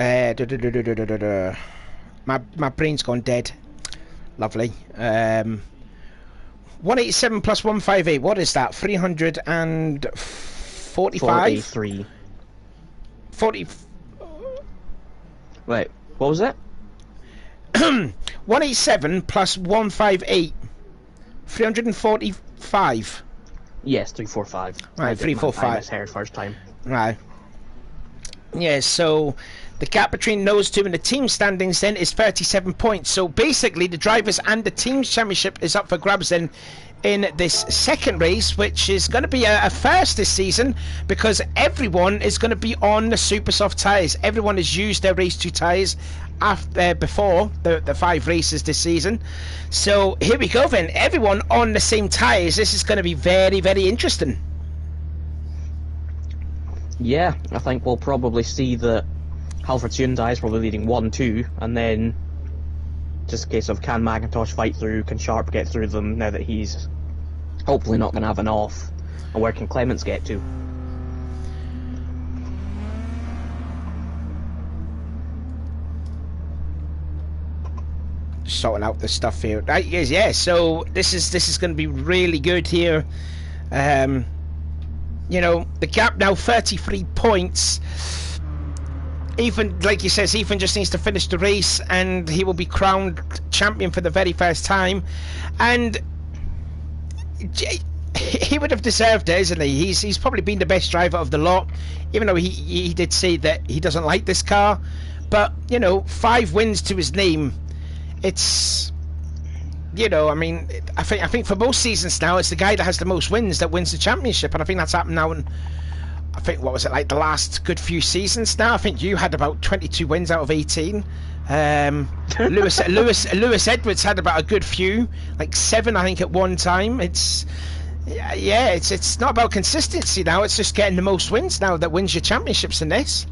my brain's gone dead. Lovely. 187 plus 158. What is that? 345? 43. 40. Wait, what was it? 187 plus 158. 345. Yes, 345. Right, 345. I misheard first time. Right. Yeah, so the gap between those two and the team standings then is 37 points. So basically the drivers and the team's championship is up for grabs then in this second race, which is going to be a first this season because everyone is going to be on the super soft tyres. Everyone has used their race 2 tyres before the 5 races this season. So here we go then, everyone on the same tyres. This is going to be very, very interesting. Yeah, I think we'll probably see that Halford's Hyundai is probably leading 1-2, and then just a case of can McIntosh fight through, can Sharp get through them now that he's hopefully not going to have an off, and where can Clements get to? Sorting out the stuff here. Right, yeah, so this is going to be really good here. You know, the gap now 33 points. Ethan, like he says, Ethan just needs to finish the race and he will be crowned champion for the very first time. And he would have deserved it, isn't he? He's probably been the best driver of the lot, even though he did say that he doesn't like this car. But, you know, 5 wins to his name. It's, you know, I mean, I think for most seasons now, it's the guy that has the most wins that wins the championship, and I think that's happened now. And I think, what was it, like the last good few seasons now? I think you had about 22 wins out of 18. Lewis Edwards had about a good few, like 7, I think, at one time. It's not about consistency now. It's just getting the most wins now that wins your championships in this.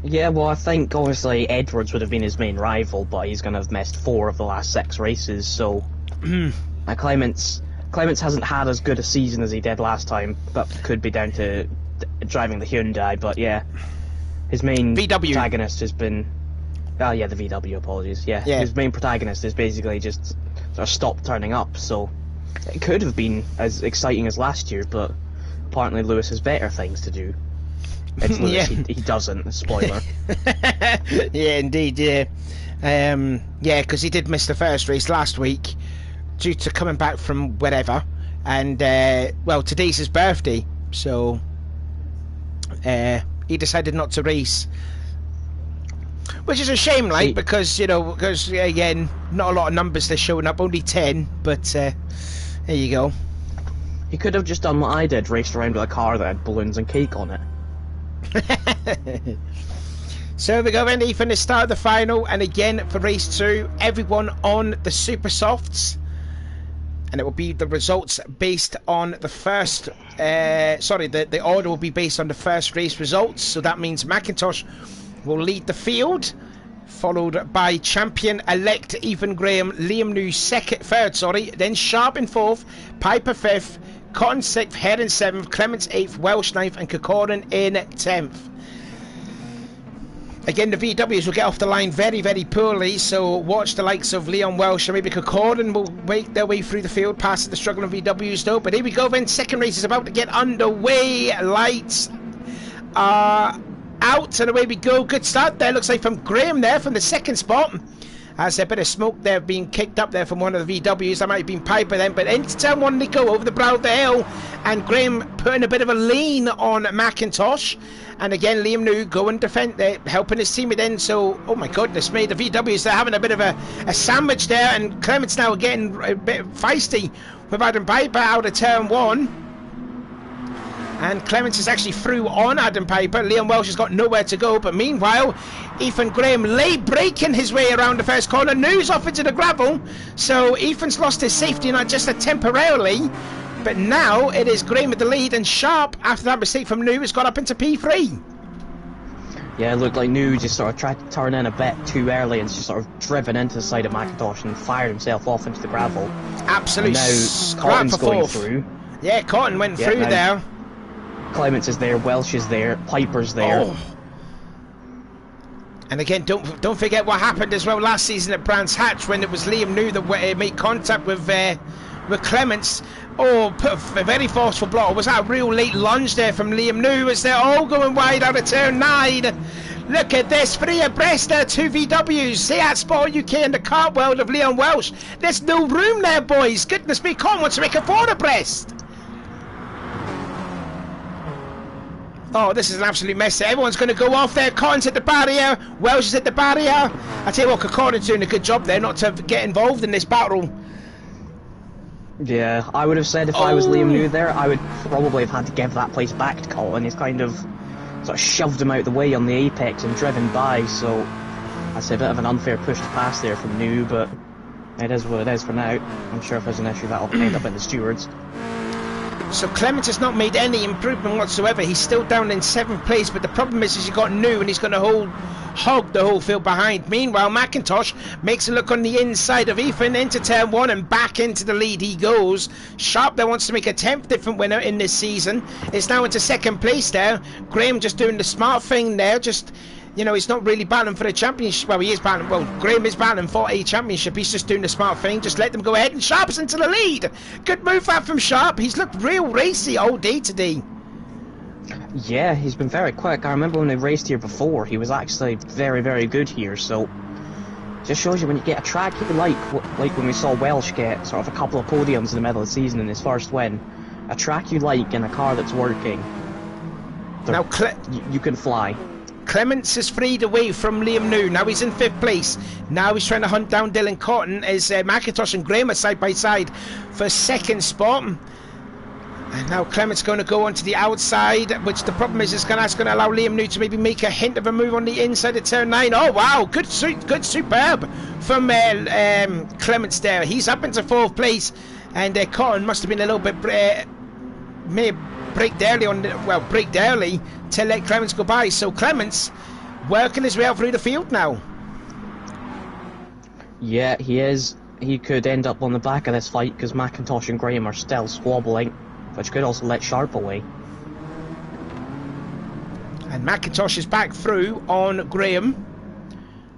Yeah, well, I think obviously Edwards would have been his main rival, but he's going to have missed 4 of the last 6 races, so Clements hasn't had as good a season as he did last time. That could be down to driving the Hyundai, but yeah, his main VW protagonist has been... Oh yeah, the VW, apologies. Yeah, his main protagonist is basically just sort of stopped turning up, so it could have been as exciting as last year, but apparently Lewis has better things to do. It's Lewis, he doesn't, spoiler. Yeah, indeed, yeah. Yeah, because he did miss the first race last week due to coming back from wherever. And, well, today's his birthday, so he decided not to race. Which is a shame, like, because, you know, again, not a lot of numbers they're showing up, only 10, but there you go. He could have just done what I did, raced around with a car that had balloons and cake on it. So we go then, Ethan, the start of the final, and again for race 2, everyone on the super softs, and it will be the results based on the first the order will be based on the first race results. So that means McIntosh will lead the field, followed by champion-elect Ethan Graham, Liam New third, then Sharp in 4th, Piper 5th, Cotton 6th, Heron 7th, Clements 8th, Welsh 9th, and Corcoran in 10th. Again, the VWs will get off the line very, very poorly, so watch the likes of Leon Welsh and maybe Corcoran will make their way through the field past the struggling VWs though. But here we go then, second race is about to get underway. Lights are out and away we go. Good start there, looks like from Graham there from the second spot. As a bit of smoke there being kicked up there from one of the VWs. That might have been Piper then, but into turn 1 they go over the brow of the hill, and Graham putting a bit of a lean on McIntosh. And again, Liam New going defend there, helping his teammate then. So, oh my goodness me, the VWs, they're having a bit of a sandwich there, and Clements now getting a bit feisty with Adam Piper out of turn 1. And Clements is actually through on Adam Piper. Liam Welsh has got nowhere to go. But meanwhile, Ethan Graham breaking his way around the first corner. New's off into the gravel. So Ethan's lost his safety net just temporarily. But now it is Graham with the lead. And Sharp, after that mistake from New, has got up into P3. Yeah, it looked like New just sort of tried to turn in a bit too early and just sort of driven into the side of McIntosh and fired himself off into the gravel. Absolute now Cotton's going through. Yeah, Cotton went through there. Clements is there, Welsh is there, Piper's there. Oh. And again, don't forget what happened as well last season at Brands Hatch when it was Liam New that made contact with Clements. Oh, put a very forceful block. Was that a real late lunge there from Liam New as they're all going wide out of turn 9? Look at this, 3 abreast there, 2 VWs, Seat Sport UK and the car world of Leon Welsh. There's no room there, boys. Goodness me, Con wants to make a 4 abreast. Oh, this is an absolute mess. Everyone's going to go off there. Con's at the barrier, Welsh is at the barrier. I tell you what, Con's doing a good job there not to get involved in this battle. Yeah, I would have said if I was Liam New there, I would probably have had to give that place back to Colin. He's kind of sort of shoved him out the way on the apex and driven by, so that's a bit of an unfair push to pass there from New, but it is what it is for now. I'm sure if there's an issue that'll end up in the stewards. So Clements has not made any improvement whatsoever. He's still down in 7th place, but the problem is you've got New and he's going to hog the whole field behind. Meanwhile, McIntosh makes a look on the inside of Ethan into turn 1 and back into the lead he goes. Sharp there wants to make a 10th different winner in this season. It's now into 2nd place there. Graham just doing the smart thing there, just... You know, he's not really battling for the championship. Well, he is battling. Well, Graham is battling for a championship. He's just doing the smart thing. Just let them go ahead. And Sharp's into the lead. Good move that from Sharp. He's looked real racy all day today. Yeah, he's been very quick. I remember when they raced here before, he was actually very, very good here. So, just shows you when you get a track you like when we saw Welsh get sort of a couple of podiums in the middle of the season in his first win. A track you like and a car that's working. Now, you can fly. Clements is freed away from Liam New. Now he's in 5th place. Now he's trying to hunt down Dylan Cotton as McIntosh and Graham are side by side for 2nd spot. And now Clements going to go onto the outside, which the problem is that's going to allow Liam New to maybe make a hint of a move on the inside of turn 9. Oh wow, good superb from Clements there. He's up into 4th place, and Cotton must have been a little bit may have braked early to let Clements go by. So Clements working his way out through the field now. Yeah, he is. He could end up on the back of this fight because McIntosh and Graham are still squabbling, which could also let Sharp away. And McIntosh is back through on Graham.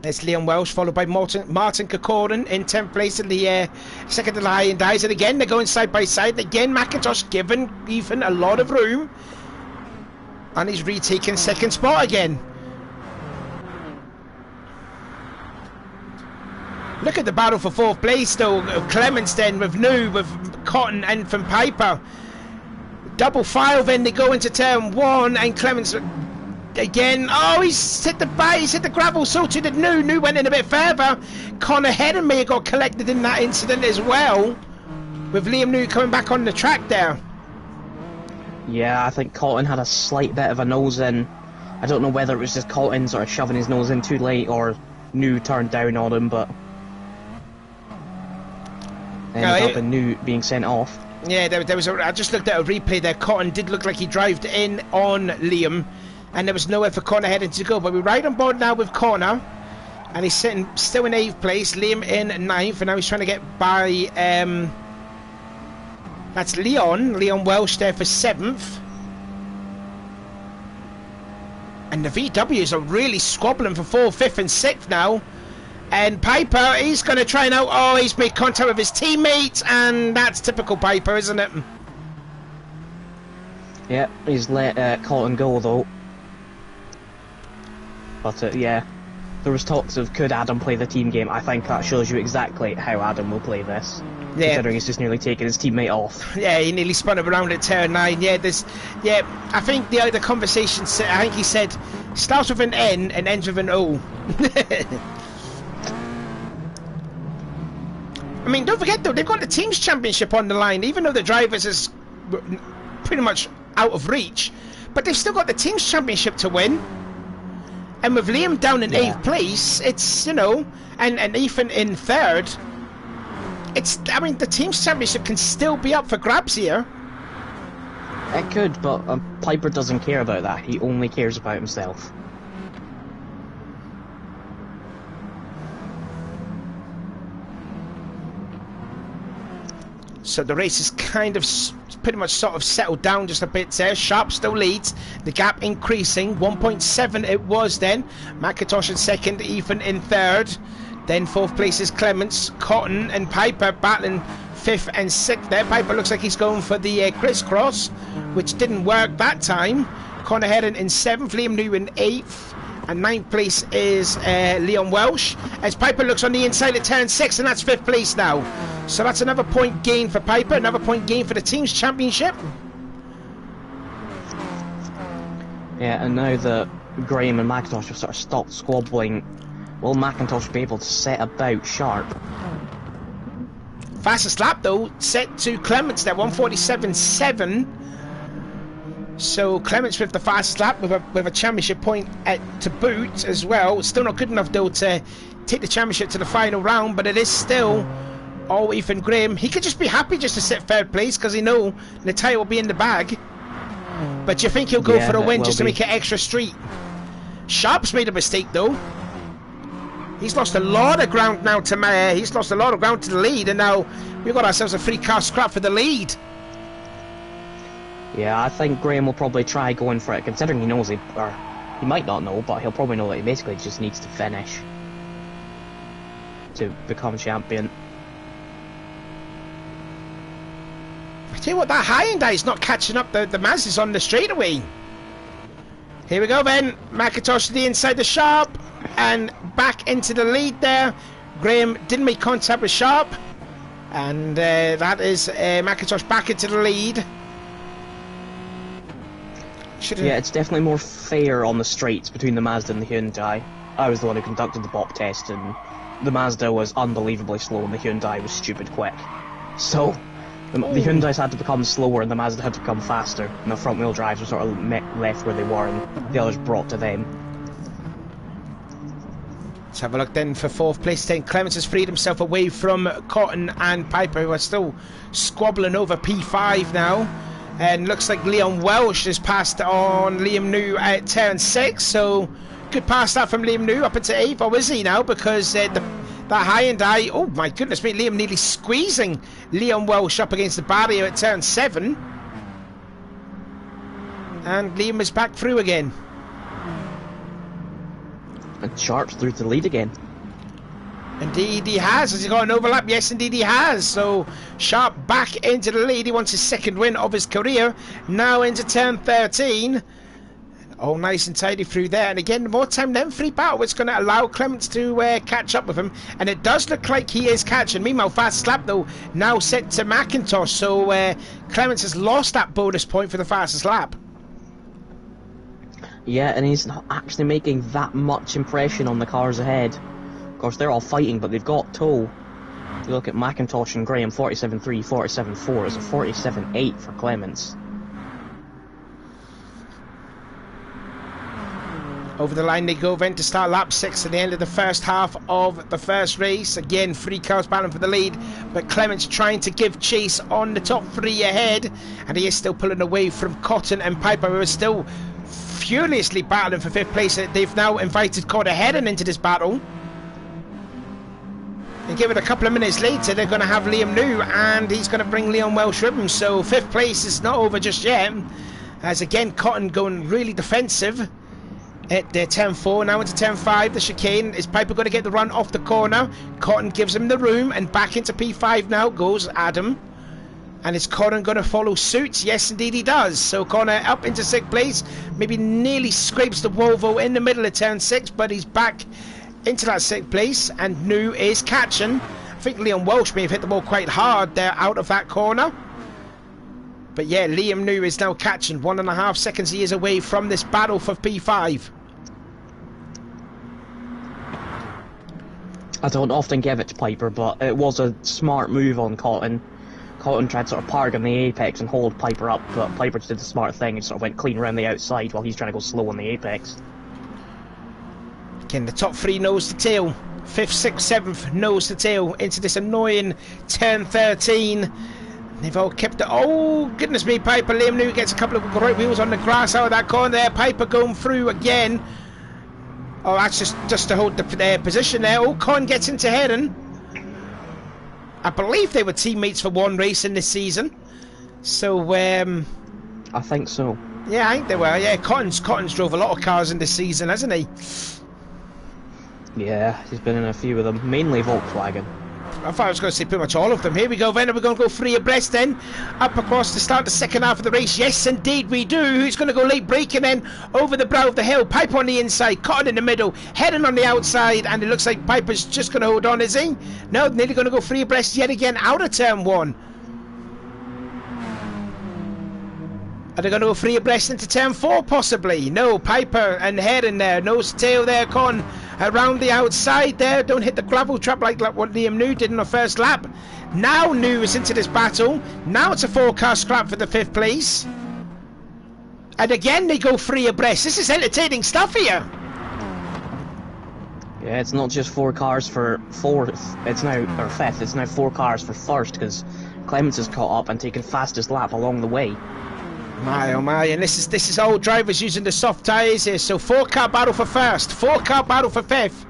There's Liam Welsh, followed by Martin Kokorin in 10th place in the second to the high and dies. And again, they're going side by side. Again, McIntosh giving Ethan a lot of room. And he's retaking 2nd spot again. Look at the battle for 4th place, though. Clements then with New, with Cotton and from Piper. Double file, then they go into turn 1, and Clements... Again, oh, he's hit the gravel, so too did New. New went in a bit further. Connor Heron may have got collected in that incident as well, with Liam New coming back on the track there. Yeah, I think Cotton had a slight bit of a nose in. I don't know whether it was just Cotton sort of shoving his nose in too late or New turned down on him, but ended up in New being sent off. Yeah, there was I just looked at a replay there. Cotton did look like he drived in on Liam, and there was nowhere for Connor Heading to go. But we're right on board now with Connor, and he's sitting still in 8th place. Liam in 9th, and now he's trying to get by. That's Leon Welsh there for 7th. And the VWs are really squabbling for 4th, 5th, and 6th now. And Piper, he's going to try and he's made contact with his teammate, and that's typical Piper, isn't it? Yeah, he's let Colton go though. But yeah, there was talks of could Adam play the team game. I think that shows you exactly how Adam will play this. Yeah. Considering he's just nearly taken his teammate off. Yeah, he nearly spun him around at turn 9. Yeah, I think the conversation said, I think he said, starts with an N and ends with an O. I mean, don't forget though, they've got the team's championship on the line, even though the drivers is pretty much out of reach, but they've still got the team's championship to win. And with Liam down in 8th place, it's, you know, and Ethan in 3rd, I mean, the team's championship can still be up for grabs here. It could, but Piper doesn't care about that. He only cares about himself. So the race is kind of pretty much sort of settled down just a bit there. Sharp still leads, the gap increasing, 1.7 it was then. McIntosh in 2nd, Ethan in 3rd. Then 4th place is Clements, Cotton and Piper battling 5th and 6th there. Piper looks like he's going for the crisscross, which didn't work that time. Connor Heron in 7th, Liam New in 8th. And 9th place is Leon Welsh. As Piper looks on the inside at turn 6, and that's 5th place now. So that's another point gain for Piper, another point gain for the team's championship. Yeah, and now that Graham and McIntosh have sort of stopped squabbling, will McIntosh be able to set about sharp? Fastest lap though, set to Clements there, 1:47.7. So Clements with the fastest lap with a championship point to boot as well. Still not good enough though to take the championship to the final round, but it is still all Ethan Graham. He could just be happy just to sit 3rd place because he know the tyre will be in the bag. But do you think he'll go for a win just to make it extra street? Sharp's made a mistake though. He's lost a lot of ground now to he's lost a lot of ground to the lead, and now we've got ourselves a free car scrap for the lead. Yeah, I think Graham will probably try going for it, considering he knows he might not know, but he'll probably know that he basically just needs to finish to become champion. I tell you what, that Hyundai is not catching up the Mazdas on the straightaway. Here we go then, McIntosh to the inside of Sharp, and back into the lead there. Graham didn't make contact with Sharp, and that is McIntosh back into the lead. Yeah, it's definitely more fair on the straights between the Mazda and the Hyundai. I was the one who conducted the BOP test, and the Mazda was unbelievably slow and the Hyundai was stupid quick. So, the Hyundais had to become slower and the Mazda had to become faster, and the front wheel drives were sort of left where they were and the others brought to them. Let's have a look then for 4th place. Then Clements has freed himself away from Cotton and Piper, who are still squabbling over P5 now. And looks like Leon Welsh has passed on Liam New at turn 6, so good pass that from Liam New up into 8th, or is he now? Because that Hyundai, oh my goodness me, Liam nearly squeezing Leon Welsh up against the barrier at turn 7. And Liam is back through again. And Sharp's through to the lead again. Indeed he has. Has he got an overlap? Yes, indeed he has. So Sharp back into the lead. He wants his 2nd win of his career. Now into turn 13. All nice and tidy through there. And again, more time than free battle. It's going to allow Clements to catch up with him. And it does look like he is catching. Meanwhile, fast lap though now set to McIntosh. So Clements has lost that bonus point for the fastest lap. Yeah, and he's not actually making that much impression on the cars ahead. Of course, they're all fighting, but they've got tow. If you look at McIntosh and Graham, 47.3, 47.4. It's a 47.8 for Clements. Over the line they go then to start lap 6 at the end of the first half of the first race. Again, 3 cars battling for the lead, but Clements trying to give chase on the top 3 ahead, and he is still pulling away from Cotton and Piper, who are still furiously battling for 5th place. They've now invited Carter Heron into this battle. And give it a couple of minutes later, they're going to have Liam New, and he's going to bring Leon Welsh with him. So 5th place is not over just yet, as again Cotton going really defensive at turn 4, now into turn 5, the chicane. Is Piper going to get the run off the corner? Cotton gives him the room, and back into P5 now goes Adam. And is Cotton going to follow suit? Yes, indeed he does. So Connor up into 6th place, maybe nearly scrapes the Volvo in the middle of turn 6, but he's back into that 6th place, and New is catching. I think Leon Welsh may have hit the ball quite hard there out of that corner. But yeah, Liam New is now catching. 1.5 seconds he is away from this battle for P5. I don't often give it to Piper, but it was a smart move on Cotton. Cotton tried to sort of park on the apex and hold Piper up, but Piper just did the smart thing and sort of went clean around the outside while he's trying to go slow on the apex. Again, the top 3 nose to tail. 5th, 6th, 7th nose to tail into this annoying turn 13. They've all kept it. Oh, goodness me, Piper. Liam New gets a couple of great wheels on the grass out of that corner there. Piper going through again. Oh, that's just to hold the position there. Oh, Con gets into Heron. I believe they were teammates for one race in this season. So, I think so. Yeah, I think they were. Yeah, Cotton's drove a lot of cars in this season, hasn't he? Yeah, he's been in a few of them, mainly Volkswagen. I thought I was going to say pretty much all of them. Here we go then, we're going to go 3 abreast then, up across to start the second half of the race. Yes, indeed we do. Who's going to go late braking then over the brow of the hill? Piper on the inside, Cotton in the middle, Heron on the outside, and it looks like Piper's just going to hold on, is he? No, nearly going to go 3 abreast yet again out of turn 1. Are they going to go 3 abreast into turn 4 possibly? No, Piper and Heron there, nose to tail there, Con around the outside there. Don't hit the gravel trap like what Liam New did in the first lap. Now New is into this battle. Now it's a 4-car scrap for the 5th place. And again they go 3 abreast. This is entertaining stuff here. Yeah, it's not just 4 cars for 4th, it's now, or 5th, it's now 4 cars for 1st, because Clements has caught up and taken fastest lap along the way. My oh my, and this is all drivers using the soft tyres here. So 4-car battle for 1st, 4-car battle for 5th.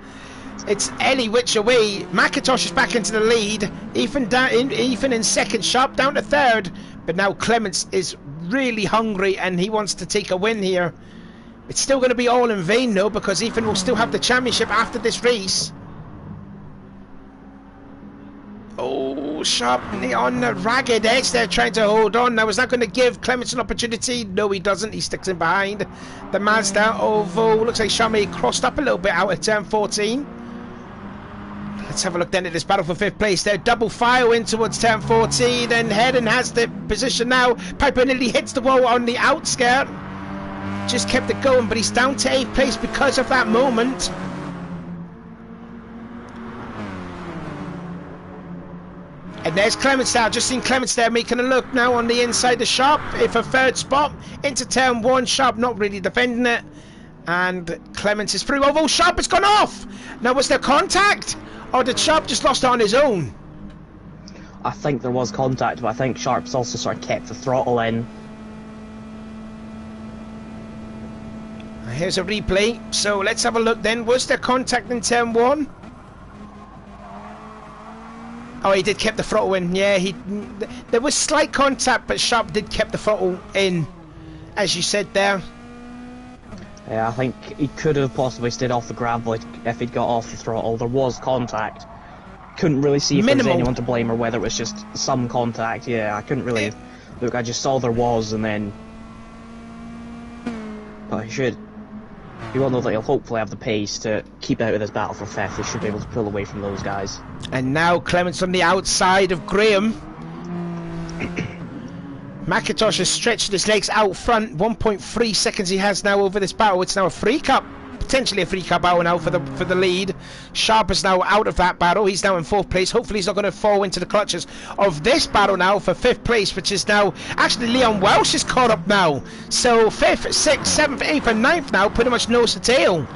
It's Ellie which away. McIntosh is back into the lead. Ethan in 2nd, Sharp down to 3rd. But now Clements is really hungry and he wants to take a win here. It's still going to be all in vain though, because Ethan will still have the championship after this race. Oh, Sharp on the ragged edge there, trying to hold on. Now, is that going to give Clements an opportunity? No, he doesn't. He sticks in behind the Mazda. Although, looks like Sharp crossed up a little bit out at turn 14. Let's have a look then at this battle for 5th place. There, double file in towards turn 14. And Hedden has the position now. Piper nearly hits the wall on the outskirt. Just kept it going, but he's down to 8th place because of that moment. And there's Clements there. Just seen Clements there making a look now on the inside of Sharp. If a 3rd spot into turn 1. Sharp not really defending it. And Clements is through. Although Sharp has gone off. Now was there contact? Or did Sharp just lost it on his own? I think there was contact, but I think Sharp's also sort of kept the throttle in. Here's a replay. So let's have a look then. Was there contact in turn 1? Oh, he did keep the throttle in. Yeah, there was slight contact, but Sharp did keep the throttle in, as you said there. Yeah, I think he could have possibly stayed off the gravel if he'd got off the throttle. There was contact. Couldn't really see if there was anyone to blame or whether it was just some contact. Yeah, I couldn't really look. I just saw there was, and then. But he should. You all know that he'll hopefully have the pace to keep out of this battle for 5th. He should be able to pull away from those guys. And now Clements on the outside of Graham. McIntosh has stretched his legs out front. 1.3 seconds he has now over this battle. It's now a 3-car, potentially a 3-car battle now for the lead. Sharp is now out of that battle. He's now in 4th place. Hopefully he's not going to fall into the clutches of this battle now for 5th place, which is now actually Leon Welsh is caught up now. So 5th, 6th, 7th, 8th and 9th now pretty much nose to tail.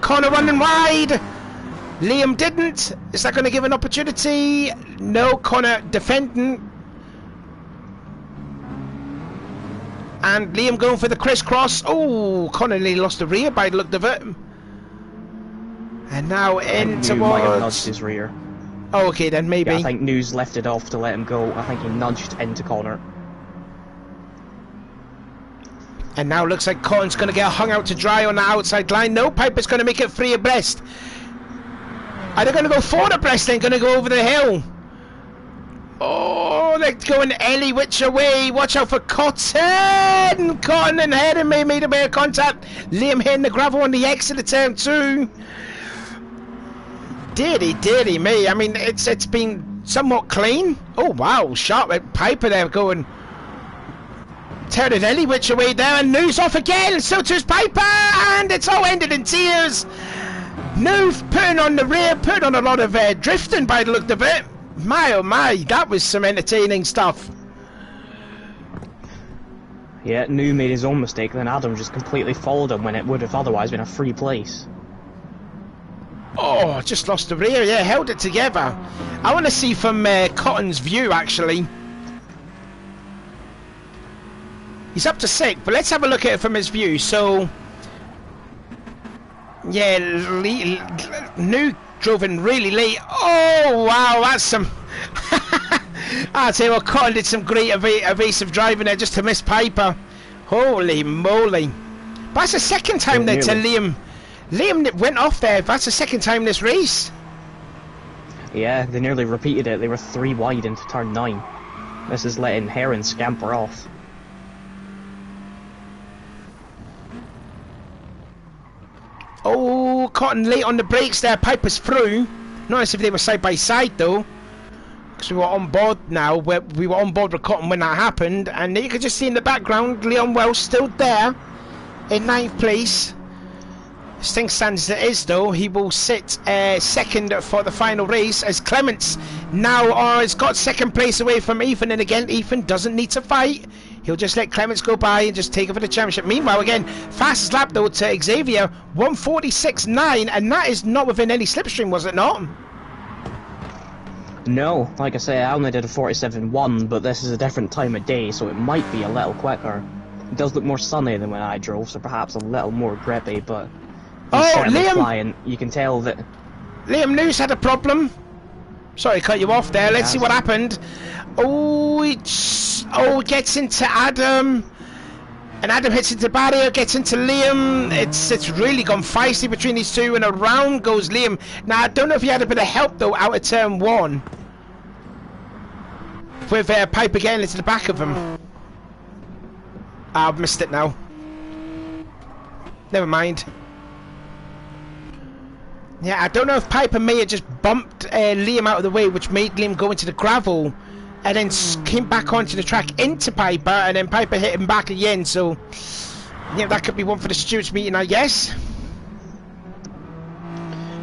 Connor running wide. Liam didn't. Is that going to give an opportunity? No, Connor defending. And Liam going for the crisscross. Oh, Connor nearly lost the rear by the look of it. And now in towards... might have nudged his rear. Oh, okay then, maybe. Yeah, I think News left it off to let him go. I think he nudged into Connor. And now looks like Connor's going to get hung out to dry on the outside line. No, Piper's going to make it 3 abreast. Are they going to go 4 abreast then? Going to go over the hill? Oh, they're going Ellie which away. Watch out for Cotton. Cotton and Heron may made a bit of contact. Liam hitting the gravel on the exit of turn 2. Deary me. I mean, it's been somewhat clean. Oh, wow. Sharp Piper there going. Turning Ellie which away there. And News off again. So too's Piper. And it's all ended in tears. News putting on the rear. Putting on a lot of drifting by the look of it. My oh my, that was some entertaining stuff. Yeah, New made his own mistake, then Adam just completely followed him when it would have otherwise been a free place. Oh, just lost the rear, yeah, held it together. I want to see from Cotton's view, actually. He's up to 6th, but let's have a look at it from his view. So, yeah, New drove in really late. Oh wow, that's some I'll tell you what, Cotton did some great evasive driving there just to miss Piper. Holy moly. But that's the second time there to Liam went off there. That's the second time this race. Yeah, they nearly repeated it. They were 3 wide into turn 9. This is letting Heron scamper off. Oh, Cotton late on the brakes there. Piper's through. Not as if they were side by side though, because we were on board now. We were on board with Cotton when that happened, and you could just see in the background Leon Welsh still there in 9th place. As things stands as it is though, he will sit second for the final race, as Clements now has got 2nd place away from Ethan, and again Ethan doesn't need to fight. He'll just let Clements go by and just take over the championship. Meanwhile, again, fastest lap though to Xavier, 1:46.9, and that is not within any slipstream, was it not? No, like I say, I only did a 47.1, but this is a different time of day, so it might be a little quicker. It does look more sunny than when I drove, so perhaps a little more grippy, but he's certainly flying. You can tell that Liam News had a problem. Sorry, cut you off there. Let's see what happened. Oh, it gets into Adam, and Adam hits into barrier, gets into Liam. It's really gone feisty between these two, and around goes Liam. Now I don't know if he had a bit of help though out of turn 1 with Piper getting into the back of him. I've missed it now. Never mind. Yeah, I don't know if Piper may have just bumped Liam out of the way, which made Liam go into the gravel, and then came back onto the track into Piper, and then Piper hit him back again. So, yeah, that could be one for the stewards meeting, I guess.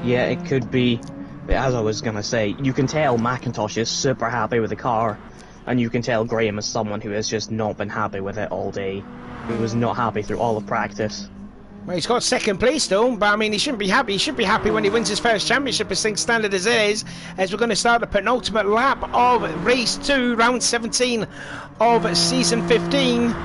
Yeah, it could be. But as I was gonna say, you can tell McIntosh is super happy with the car, and you can tell Graham is someone who has just not been happy with it all day. He was not happy through all of practice. Well, he's got 2nd place though, but I mean, he shouldn't be happy. He should be happy when he wins his first championship, as things standard as it is, as we're going to start the penultimate lap of race 2, round 17 of season 15.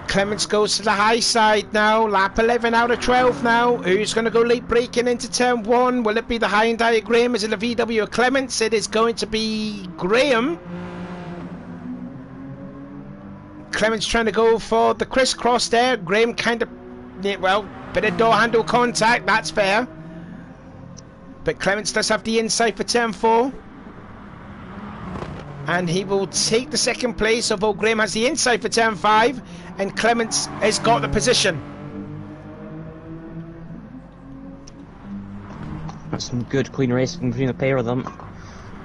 Clements goes to the high side now, lap 11 out of 12 now. Who's going to go late braking into turn 1? Will it be the Hyundai Graham? Is it the VW or Clements? It is going to be Graham. Clements trying to go for the crisscross there. Graham kind of, well, bit of door handle contact, that's fair. But Clements does have the inside for turn 4. And he will take the 2nd place, although Graham has the inside for turn 5. And Clements has got the position. That's some good clean racing between the pair of them.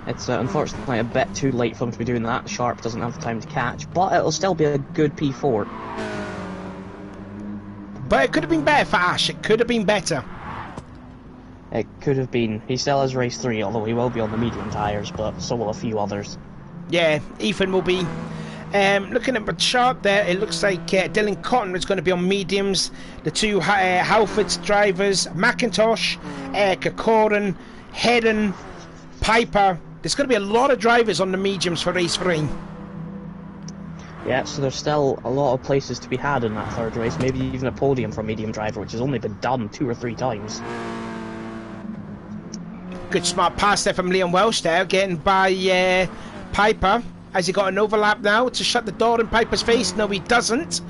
It's unfortunately a bit too late for him to be doing that. Sharp doesn't have the time to catch, but it'll still be a good P4. But it could have been better for Ash. It could have been better. It could have been. He still has race 3, although he will be on the medium tyres, but so will a few others. Yeah, Ethan will be. Looking at the chart there, it looks like Dylan Cotton is going to be on mediums. The two Halfords drivers, McIntosh, Kokorin, Hedden, Piper. There's going to be a lot of drivers on the mediums for race 3. Yeah, so there's still a lot of places to be had in that 3rd race, maybe even a podium for a medium driver, which has only been done 2 or 3 times. Good smart pass there from Liam Welsh there, getting by Piper. Has he got an overlap now to shut the door in Piper's face? No, he doesn't.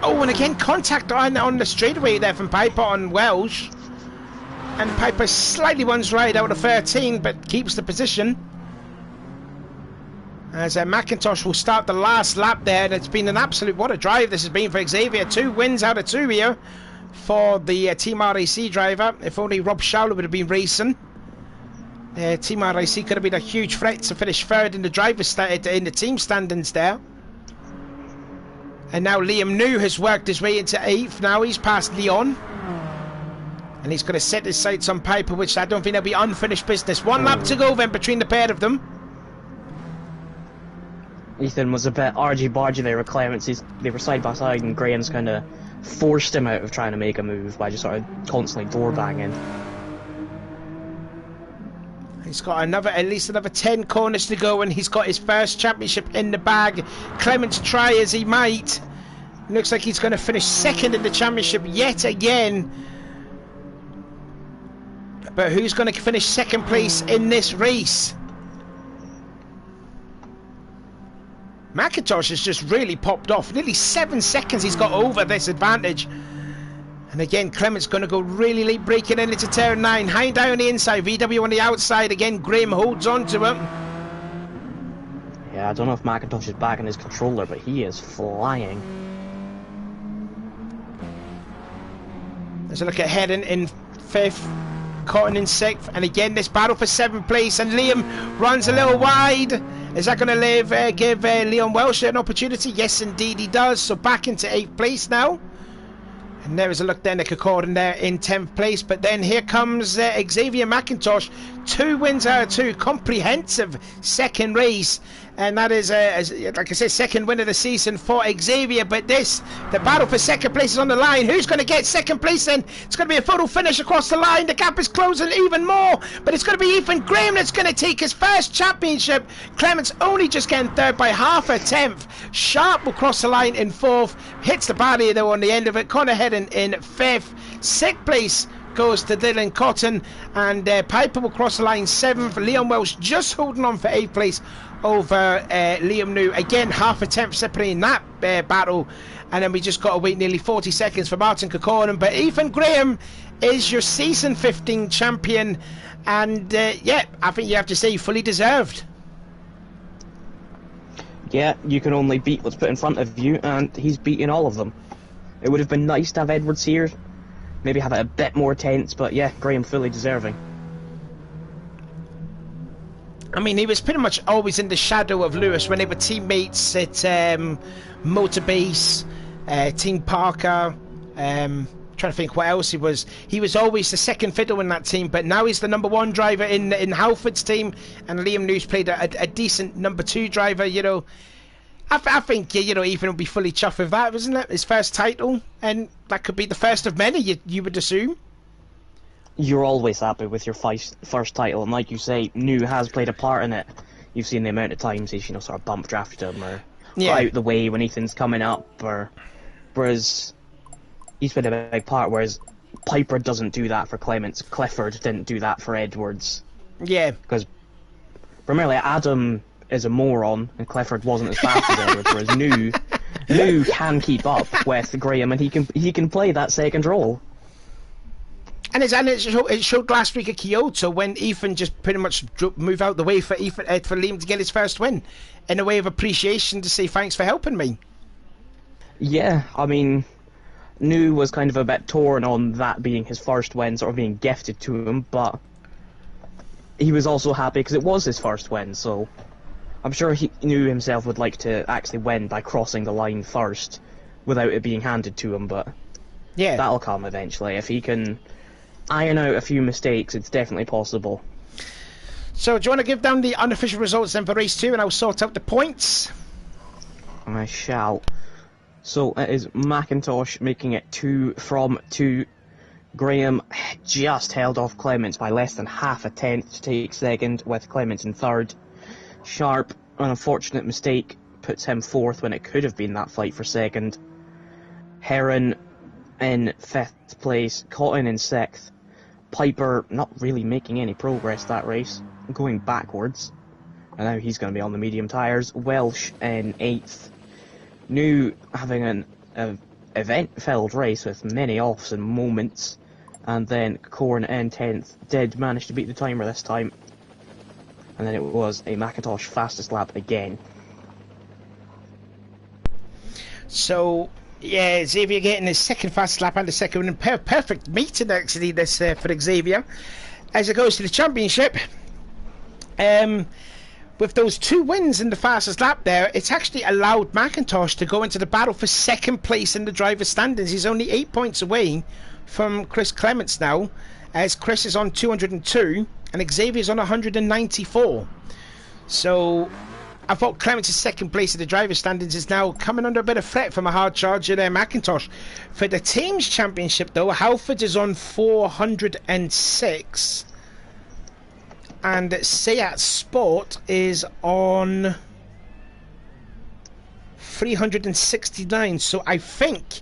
Oh, and again, contact on the straightaway there from Piper on Welsh. And Piper slightly runs right out of 13, but keeps the position. As McIntosh will start the last lap there, and it's been an absolute, what a drive this has been for Xavier. 2 wins out of 2 here for the Team RAC driver. If only Rob Schauler would have been racing. Team RAC could have been a huge threat to finish 3rd in the in the team standings there. And now Liam New has worked his way into 8th. Now he's passed Leon. And he's going to set his sights on Piper, which I don't think there'll be unfinished business. 1 lap to go then between the pair of them. Ethan was a bit argy-bargy there with Clements. They were side by side, and Graham's kind of forced him out of trying to make a move by just sort of constantly door banging. He's got at least another 10 corners to go, and he's got his first championship in the bag. Clements, try as he might, looks like he's going to finish 2nd in the championship yet again. But who's going to finish 2nd place in this race? McIntosh has just really popped off. Nearly 7 seconds he's got over this advantage. And again, Clement's going to go really late, breaking in into turn 9. Hyundai on the inside, VW on the outside. Again, Graham holds on to him. Yeah, I don't know if McIntosh is back in his controller, but he is flying. There's a look at Heron in 5th, Cotton in 6th, and again this battle for 7th place, and Liam runs a little wide. Is that going to give Leon Welsh an opportunity? Yes, indeed he does. So back into 8th place now. And there is a look then at Cocorden there in 10th place. But then here comes Xavier McIntosh. 2 wins out of 2. Comprehensive second race. And that is, like I said, second win of the season for Xavier. But the battle for second place is on the line. Who's going to get second place then? It's going to be a photo finish across the line. The gap is closing even more. But it's going to be Ethan Graham that's going to take his first championship. Clements only just getting third by half a tenth. Sharp will cross the line in 4th. Hits the barrier though on the end of it. Connor Hedden in 5th. 6th place goes to Dylan Cotton, and Piper will cross the line 7th. Leon Welsh just holding on for 8th place over Liam New. Again, half a tenth separating that battle, and then we just got to wait nearly 40 seconds for Martin Kokonen. But Ethan Graham is your season 15 champion, and yeah, I think you have to say fully deserved. Yeah, you can only beat what's put in front of you, and he's beating all of them. It would have been nice to have Edwards here, maybe have it a bit more tense, but yeah, Graham fully deserving. I mean, he was pretty much always in the shadow of Lewis when they were teammates at Motorbase, Team Parker. Trying to think what else he was. He was always the second fiddle in that team, but now he's the number 1 driver in Halford's team, and Liam News played a decent number 2 driver. You know, I think you know, Ethan will be fully chuffed with that, isn't it? His first title, and that could be the first of many. You would assume. You're always happy with your first title, and like you say, New has played a part in it. You've seen the amount of times he's, you know, sort of bump drafted him or got out the way when Ethan's coming up, or whereas he's played a big part. Whereas Piper doesn't do that for Clements. Clifford didn't do that for Edwards. Yeah, because primarily Adam is a moron, and Clifford wasn't as fast as Edwards. Whereas New can keep up with Graham, and he can play that second role. And it showed last week at Kyoto when Ethan just pretty much moved out the way for Liam to get his first win, in a way of appreciation to say thanks for helping me. Yeah, I mean, New was kind of a bit torn on that being his first win, sort of being gifted to him, but he was also happy because it was his first win, so I'm sure he knew himself would like to actually win by crossing the line first without it being handed to him, but yeah, that'll come eventually. If he can iron out a few mistakes, it's definitely possible. So do you want to give down the unofficial results then for race 2, and I'll sort out the points? I shall. So it is McIntosh making it 2 from 2. Graham just held off Clements by less than half a tenth to take second, with Clements in third. Sharp, an unfortunate mistake, puts him 4th when it could have been that fight for second. Heron in 5th place, Cotton in 6th. Piper not really making any progress that race, going backwards, and now he's going to be on the medium tyres. Welsh in 8th. New having an event-filled race with many offs and moments, and then Corn in 10th did manage to beat the timer this time, and then it was a McIntosh fastest lap again. So yeah, Xavier getting his second fastest lap and the second win. Perfect meeting actually this for Xavier as it goes to the championship. With those 2 wins in the fastest lap there, it's actually allowed McIntosh to go into the battle for second place in the driver's standings. He's only 8 points away from Chris Clements now, as Chris is on 202 and Xavier's on 194. So I thought Clements' second place in the driver's standings is now coming under a bit of threat from a hard charger there, McIntosh. For the team's championship though, Halford is on 406 and Seat Sport is on 369. So I think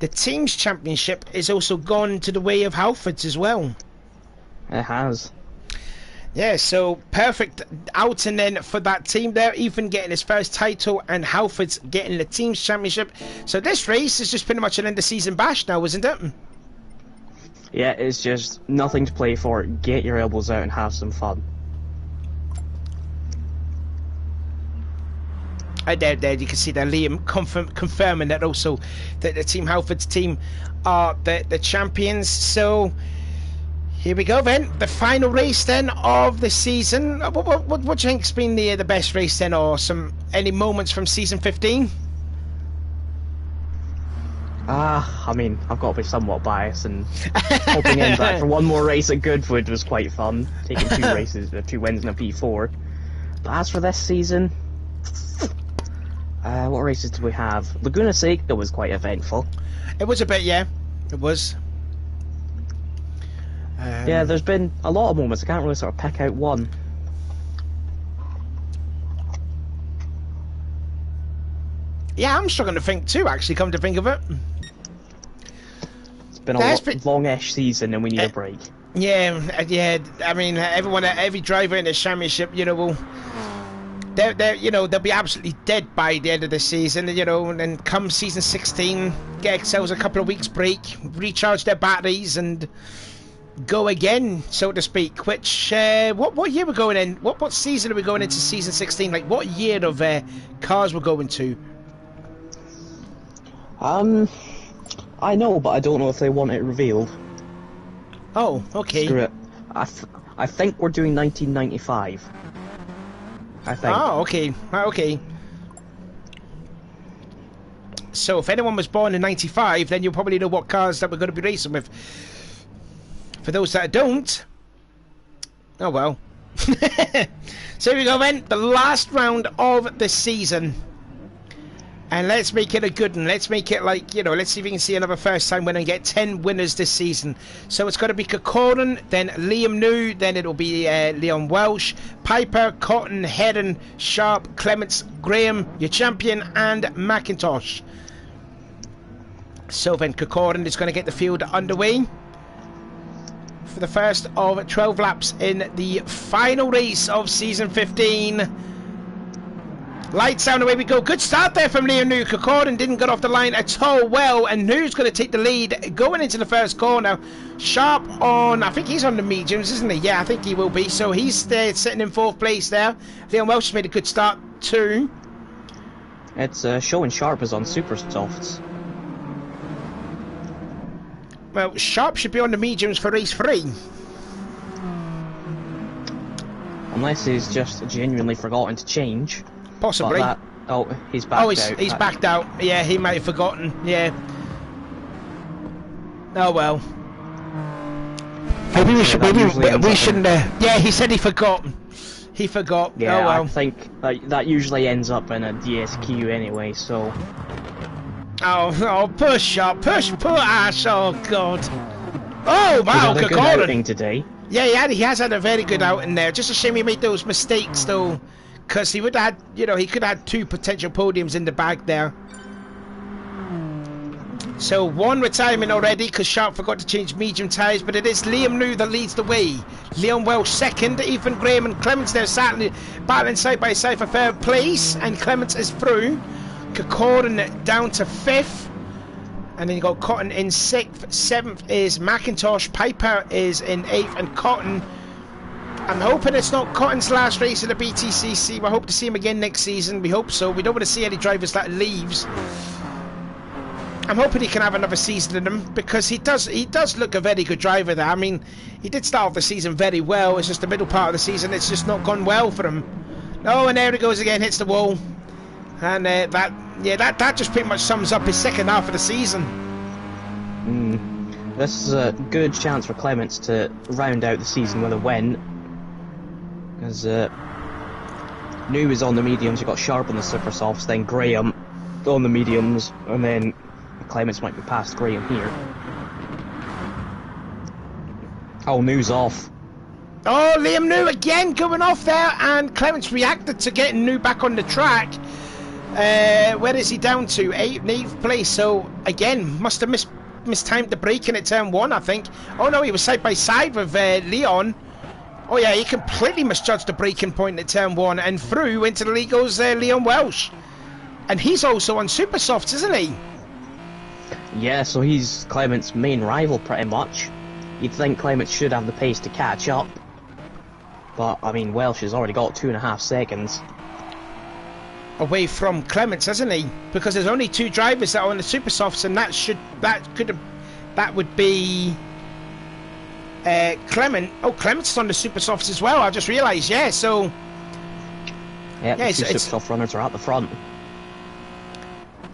the team's championship is also gone to the way of Halford's as well. It has. Yeah, so perfect outing then for that team there. Ethan getting his first title and Halford's getting the team's championship. So this race is just pretty much an end of season bash now, isn't it? Yeah, it's just nothing to play for. Get your elbows out and have some fun. There, you can see that Liam confirming that also that the Team Halford's team are the champions. So here we go then, the final race then of the season. What do you think's been the best race then, or any moments from season 15? I mean, I've got to be somewhat biased, and hoping in that for one more race at Goodwood was quite fun, taking 2 races, 2 wins and a P4. But as for this season, what races did we have? Laguna Seca was quite eventful. It was a bit, yeah. It was. Yeah, there's been a lot of moments. I can't really sort of pick out one. Yeah, I'm struggling to think too, actually, come to think of it. It's been a longish season and we need a break. Yeah, yeah. I mean, every driver in the championship, you know, they'll be absolutely dead by the end of the season, you know, and then come season 16, get themselves a couple of weeks break, recharge their batteries, and go again, so to speak. Which what year we're going in? What season are we going into season 16? Like, what year of cars we're going to? I know, but I don't know if they want it revealed. Oh, okay. Screw it. I think we're doing 1995. I think. Oh, okay. Okay. So if anyone was born in 95, then you'll probably know what cars that we're going to be racing with. For those that don't, oh well. So here we go then, the last round of the season. And let's make it a good one. Let's make it like, you know, let's see if we can see another first time winner and get 10 winners this season. So it's got to be Corcoran, then Liam New, then it'll be Leon Welsh, Piper, Cotton, Heron, Sharp, Clements, Graham, your champion, and McIntosh. So then Corcoran is going to get the field underway for the first of 12 laps in the final race of season 15. Lights down, away we go. Good start there from Liam New. Corcoran didn't get off the line at all well, and New's going to take the lead going into the first corner. Sharp on, I think he's on the mediums, isn't he? Yeah, I think he will be. So he's sitting in 4th place there. Leon Welsh has made a good start too. It's showing Sharp is on super softs. Well, Sharp should be on the mediums for race 3. Unless he's just genuinely forgotten to change. Possibly. He's backed out. He's backed out. Yeah, he might have forgotten. Yeah. Oh well. Maybe we shouldn't. Yeah, he said he forgot. He forgot. Yeah, oh well. I think that usually ends up in a DSQ anyway. So. Oh, push up, push ass. Oh god. Oh wow, Corcoran today. Yeah, he has had a very good outing there. Just a shame he made those mistakes though. Because he would have had, you know, he could have had 2 potential podiums in the bag there. So 1 retirement already because Sharp forgot to change medium tyres, but it is Liam New that leads the way. Leon Welsh second, Ethan Graham and Clements there battling side by side for 3rd place, and Clements is through. Corcoran down to 5th, and then you got Cotton in 6th. 7th is McIntosh, Piper is in 8th, and Cotton, I'm hoping it's not Cotton's last race in the BTCC. We hope to see him again next season. We hope so. We don't want to see any drivers that leaves. I'm hoping he can have another season in him because he does look a very good driver there. I mean, he did start off the season very well. It's just the middle part of the season. It's just not gone well for him. Oh, and there he goes again. Hits the wall. And that just pretty much sums up his second half of the season. This is a good chance for Clements to round out the season with a win. Because New is on the mediums, you've got Sharp on the super softs, then Graham on the mediums, and then Clements might be past Graham here. Oh, New's off. Oh, Liam New again going off there, and Clements reacted to getting New back on the track. Where is he down to? 8th place, so again, must have mistimed the braking at turn 1, I think. Oh no, he was side by side with Leon. Oh yeah, he completely misjudged the braking point at turn 1, and through into the lead goes Leon Welsh. And he's also on super softs, isn't he? Yeah, so he's Clements' main rival pretty much. You'd think Clement should have the pace to catch up. But, I mean, Welsh has already got 2.5 seconds. Away from Clements, hasn't he? Because there's only 2 drivers that are on the super softs, and that would be Clement. Oh, Clements is on the super softs as well. I just realised. Yeah, so yeah, the 2 super soft runners are at the front.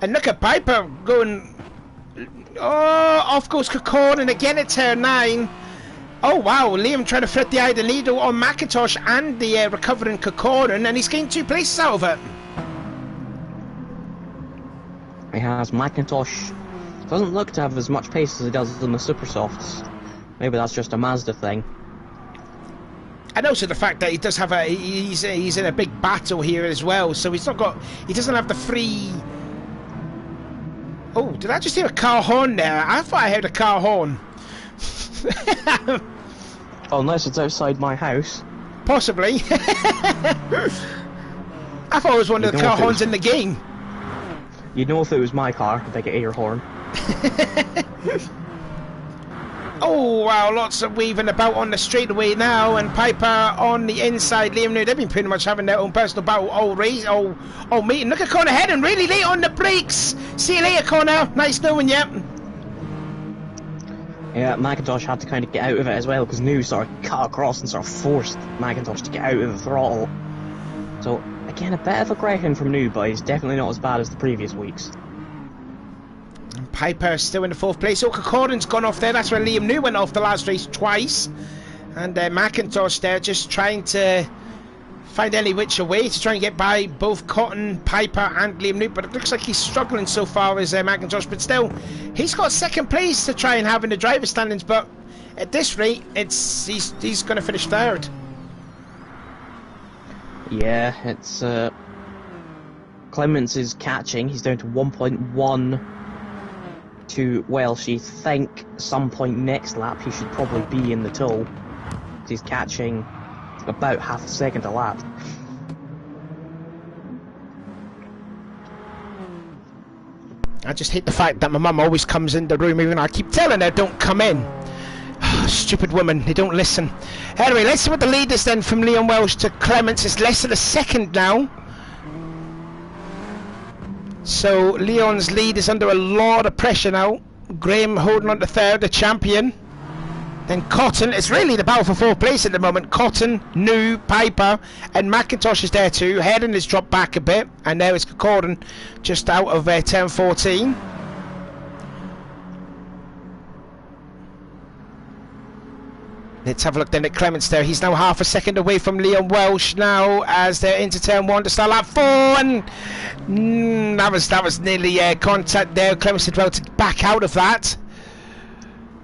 And look at Piper going. Oh, off goes Kokorin again at turn 9. Oh wow, Liam trying to thread the eye of the needle on McIntosh and the recovering Kokorin, and he's gained 2 places out of it. He has. McIntosh doesn't look to have as much pace as he does in the super softs. Maybe that's just a Mazda thing. And also the fact that he does have he's in a big battle here as well, so he doesn't have the free. Oh, did I just hear a car horn there? I thought I heard a car horn. Unless it's outside my house. Possibly. I thought it was one of the car horns in the game. You'd know if it was my car, if I get air horn. Oh wow, lots of weaving about on the straightaway now, and Piper on the inside. Liam New, they've been pretty much having their own personal battle all race, all meeting. Look at Connor heading really late on the brakes. See you later, Connor. Nice knowing you. Yeah, McIntosh had to kind of get out of it as well, because New sort of cut across and sort of forced McIntosh to get out of the throttle. So, again, a bit of aggression from New, but he's definitely not as bad as the previous weeks. And Piper still in the 4th place. Oh, Kokorin's gone off there. That's where Liam New went off the last race twice. And McIntosh there just trying to find any which way to try and get by both Cotton, Piper and Liam New, but it looks like he's struggling so far as McIntosh, but still he's got 2nd place to try and have in the driver standings, but at this rate he's going to finish 3rd. Yeah, it's Clements is catching. He's down to 1.1 to Welsh. You think some point next lap he should probably be in the tow. He's catching about half a second a lap. I just hate the fact that my mum always comes in the room even though I keep telling her don't come in. Stupid woman, they don't listen. Anyway, let's see what the lead is then from Leon Welsh to Clements. It's less than a second now. So Leon's lead is under a lot of pressure now. Graham holding on to 3rd, the champion. Then Cotton, it's really the battle for 4th place at the moment. Cotton, New, Piper, and McIntosh is there too. Heading has dropped back a bit, and there is Kokorin just out of turn 14. Let's have a look then at Clements there. He's now half a second away from Leon Welsh now as they're into turn 1 to start lap 4, and that was nearly contact there. Clements did well to back out of that.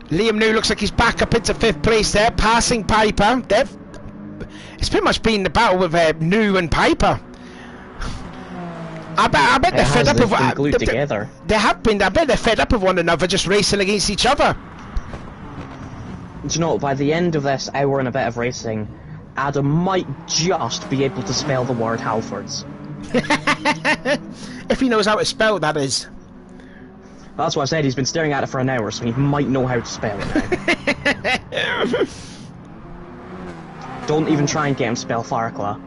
Liam New looks like he's back up into 5th place there, passing Piper. It's pretty much been the battle with New and Piper. I bet they're fed up of together. They have been. I bet they're fed up of one another, just racing against each other. Do you know, by the end of this hour and a bit of racing, Adam might just be able to spell the word Halfords. If he knows how to spell, that is. That's what I said, he's been staring at it for an hour, so he might know how to spell it now. Don't even try and get him to spell Farcla.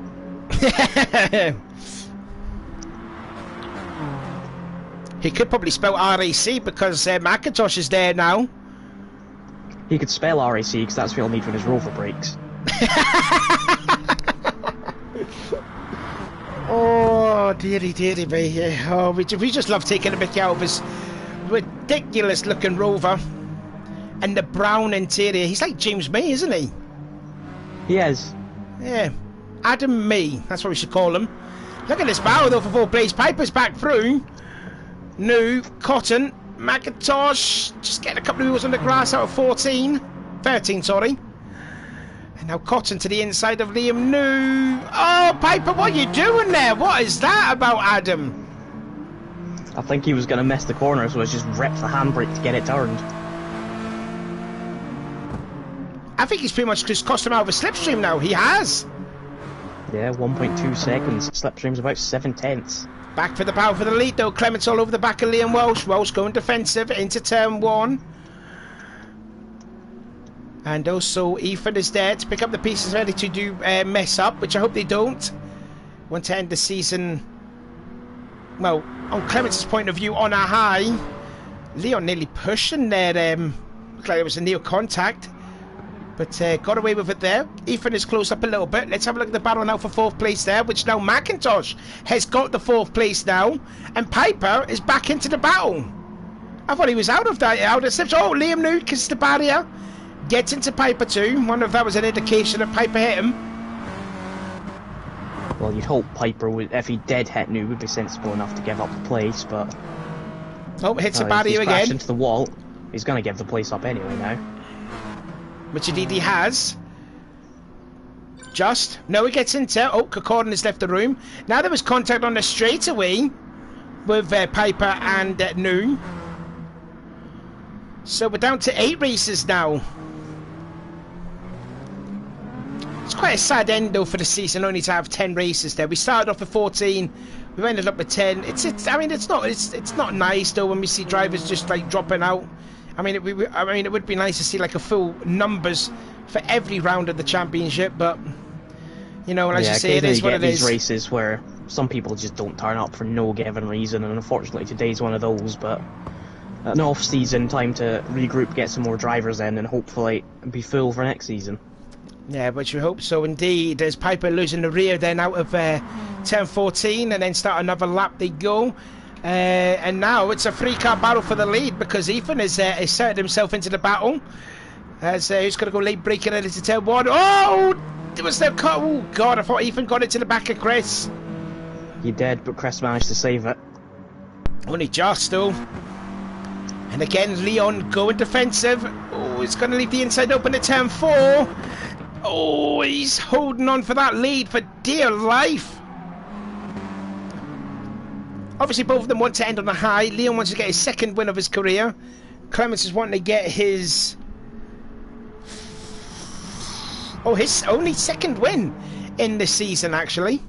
He could probably spell RAC because McIntosh is there now. He could spell RAC because that's what he'll need for his rover brakes. Oh, dearie me. Oh, we just love taking a mickey out of his ridiculous looking Rover and the brown interior. He's like James May, isn't he? He is. Yeah, Adam May, that's what we should call him. Look at this battle though for 4th place. Piper's back through. New, Cotton, McIntosh just getting a couple of wheels on the grass out of 13, sorry. And now Cotton to the inside of Liam New. Oh, Piper, what are you doing there? What is that about, Adam? I think he was going to miss the corner, so he's just ripped the handbrake to get it turned. I think he's pretty much just cost him out of a slipstream now. He has. Yeah, 1.2 seconds. Slipstream's about 7/10. Back for the battle for the lead though. Clements all over the back of Liam Welsh. Welsh going defensive into turn 1. And also Ethan is there to pick up the pieces ready to do mess up, which I hope they don't. Want to end the season, well, on Clemence's point of view, on a high. Leon nearly pushing there. Looked like it was a near contact, but got away with it there. Ethan is close up a little bit. Let's have a look at the battle now for 4th place there, which now McIntosh has got the 4th place now, and Piper is back into the battle. I thought he was out of that, out of steps. Oh, Liam New kisses the barrier, gets into Piper too. Wonder if that was an indication that Piper hit him. Well, you'd hope Piper would, if he did hit New, would be sensible enough to give up the place, but... Oh, hits the barrier if he's again. crashed into the wall, he's going to give the place up anyway now. Which indeed he has. Just. No, he gets into... Oh, Kokorden has left the room. Now there was contact on the straightaway with Piper and New. So we're down to 8 races now. It's quite a sad end though for the season, only to have 10 races there. We started off with 14, we've ended up with 10. I mean, it's not nice though when we see drivers just like dropping out. I mean, it would be nice to see like a full numbers for every round of the championship, but you know, as you say, it is what it is. These races where some people just don't turn up for no given reason, and unfortunately today's one of those. But an off-season time to regroup, get some more drivers in, and hopefully be full for next season. Yeah, but you hope so indeed. As Piper losing the rear then out of turn 14, and then start another lap they go. And now it's a 3-car battle for the lead, because Ethan has inserted himself into the battle. As who's going to go late braking into turn 1. Oh! There was no cut. Oh god, I thought Ethan got into the back of Chris. He did, but Chris managed to save it. Only just though. And again, Leon going defensive. Oh, he's going to leave the inside open at turn 4. Oh, he's holding on for that lead for dear life. Obviously, both of them want to end on a high. Leon wants to get his 2nd win of his career. Clements is wanting to get his... Oh, his only 2nd win in the season, actually.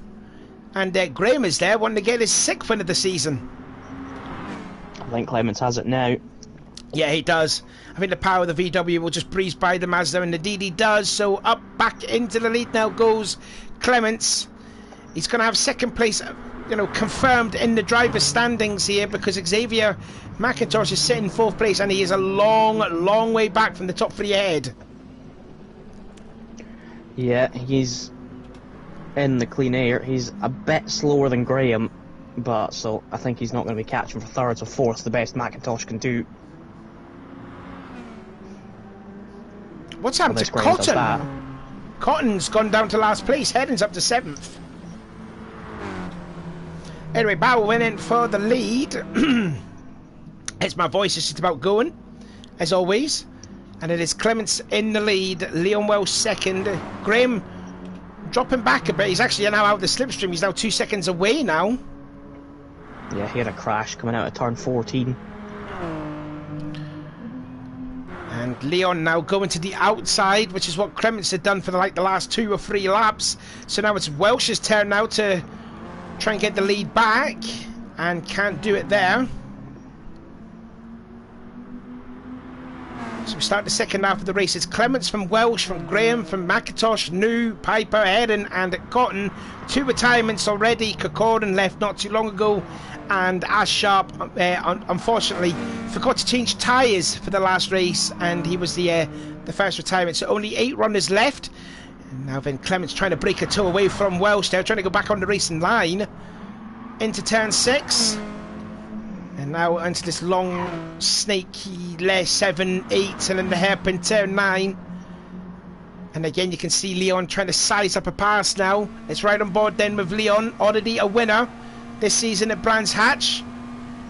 And Graham is there wanting to get his 6th win of the season. I think Clements has it now. Yeah, he does. I think the power of the VW will just breeze by the Mazda, and the DD does. So up back into the lead now goes Clements. He's going to have 2nd place, you know, confirmed in the driver's standings here, because Xavier McIntosh is sitting 4th place, and he is a long way back from the top 3 ahead. Yeah, he's in the clean air. He's a bit slower than Graham, but so I think he's not going to be catching for 3rd or 4th, the best McIntosh can do. What's happened to Cotton? Cotton's gone down to last place. Heading's up to 7th. Anyway, Bauer went in for the lead. As my voice is just about going, as always. And it is Clements in the lead. Leon Wells 2nd. Graham dropping back a bit. He's actually now out of the slipstream. He's now 2 seconds away now. Yeah, he had a crash coming out of turn 14. And Leon now going to the outside, which is what Clements had done for the last 2 or 3 laps. So now it's Welsh's turn now to try and get the lead back, and can't do it there. So we start the 2nd half of the race. It's Clements from Welsh, from Graham, from McIntosh, New, Piper, Heron and Cotton. 2 retirements already. Kokorden left not too long ago, and Ash Sharp unfortunately forgot to change tyres for the last race, and he was the first retirement. So only 8 runners left. And now then Clements trying to break a toe away from Welsh there, trying to go back on the racing line into turn 6. And now into this long, snaky 7, 8, and then the hairpin turn 9. And again, you can see Leon trying to size up a pass now. It's right on board then with Leon, already a winner this season at Brands Hatch.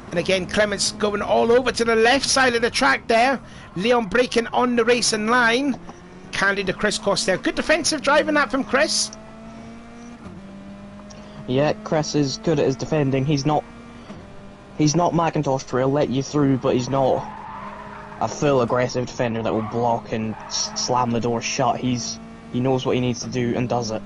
And again, Clements going all over to the left side of the track there. Leon breaking on the racing line. Can't do the crisscross there. Good defensive driving that from Chris. Yeah, Chris is good at his defending. He's not McIntosh where he'll let you through, but he's not a full aggressive defender that will block and slam the door shut. He knows what he needs to do and does it.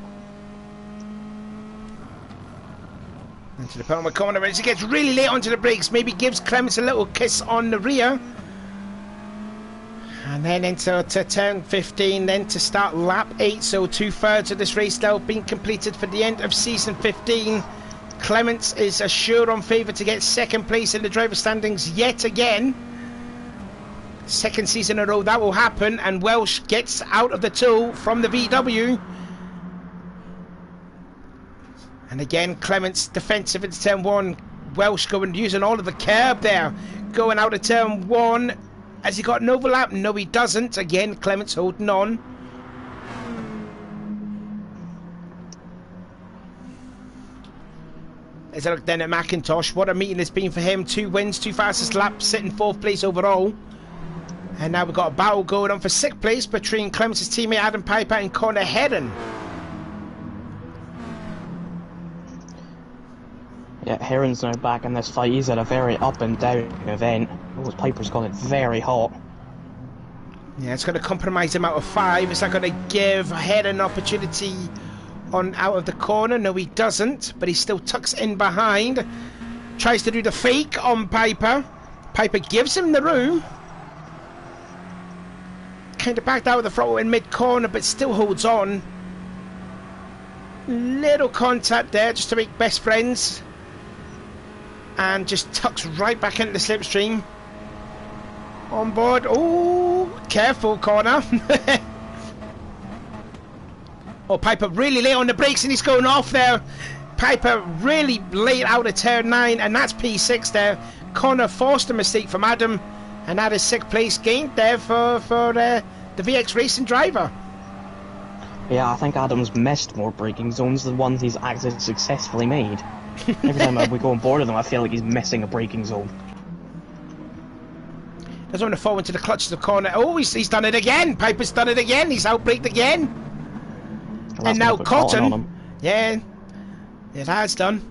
Into the penalty corner as he gets really late onto the brakes. Maybe gives Clements a little kiss on the rear. And then into turn 15, then to start lap 8. So 2/3 of this race now being completed for the end of season 15. Clements is a sure-on favourite to get second place in the driver standings yet again. Second season in a row that will happen, and Welsh gets out of the tow from the VW. And again, Clements defensive into turn 1. Welsh going using all of the curb there, going out of turn 1. Has he got an overlap? No, he doesn't. Again, Clements holding on. As I look then at McIntosh, what a meeting it's been for him. 2 wins, 2 fastest laps, sitting 4th place overall. And now we've got a battle going on for 6th place between Clements' teammate Adam Piper and Connor Heron. Yeah, Heron's now back in this fight. He's at a very up and down event. Oh, Piper's got it very hot. Yeah, it's going to compromise him out of 5. It's not going to give Heron an opportunity on out of the corner. No, he doesn't, but he still tucks in behind. Tries to do the fake on Piper. Piper gives him the room. Kind of backed out of the throttle in mid-corner, but still holds on. Little contact there just to make best friends. And just tucks right back into the slipstream. On board. Oh, careful, corner. Oh, Piper really late on the brakes and he's going off there. Piper really late out of turn 9, and that's P6 there. Connor forced a mistake from Adam, and that is 6th place gained there for the VX Racing driver. Yeah, I think Adam's missed more braking zones than ones he's actually successfully made. Every time we go on board with him, I feel like he's missing a braking zone. Doesn't want to fall into the clutches of the corner. Oh, he's done it again. Piper's done it again. He's outbraked again. Well, and now Cotton. Yeah, it has done.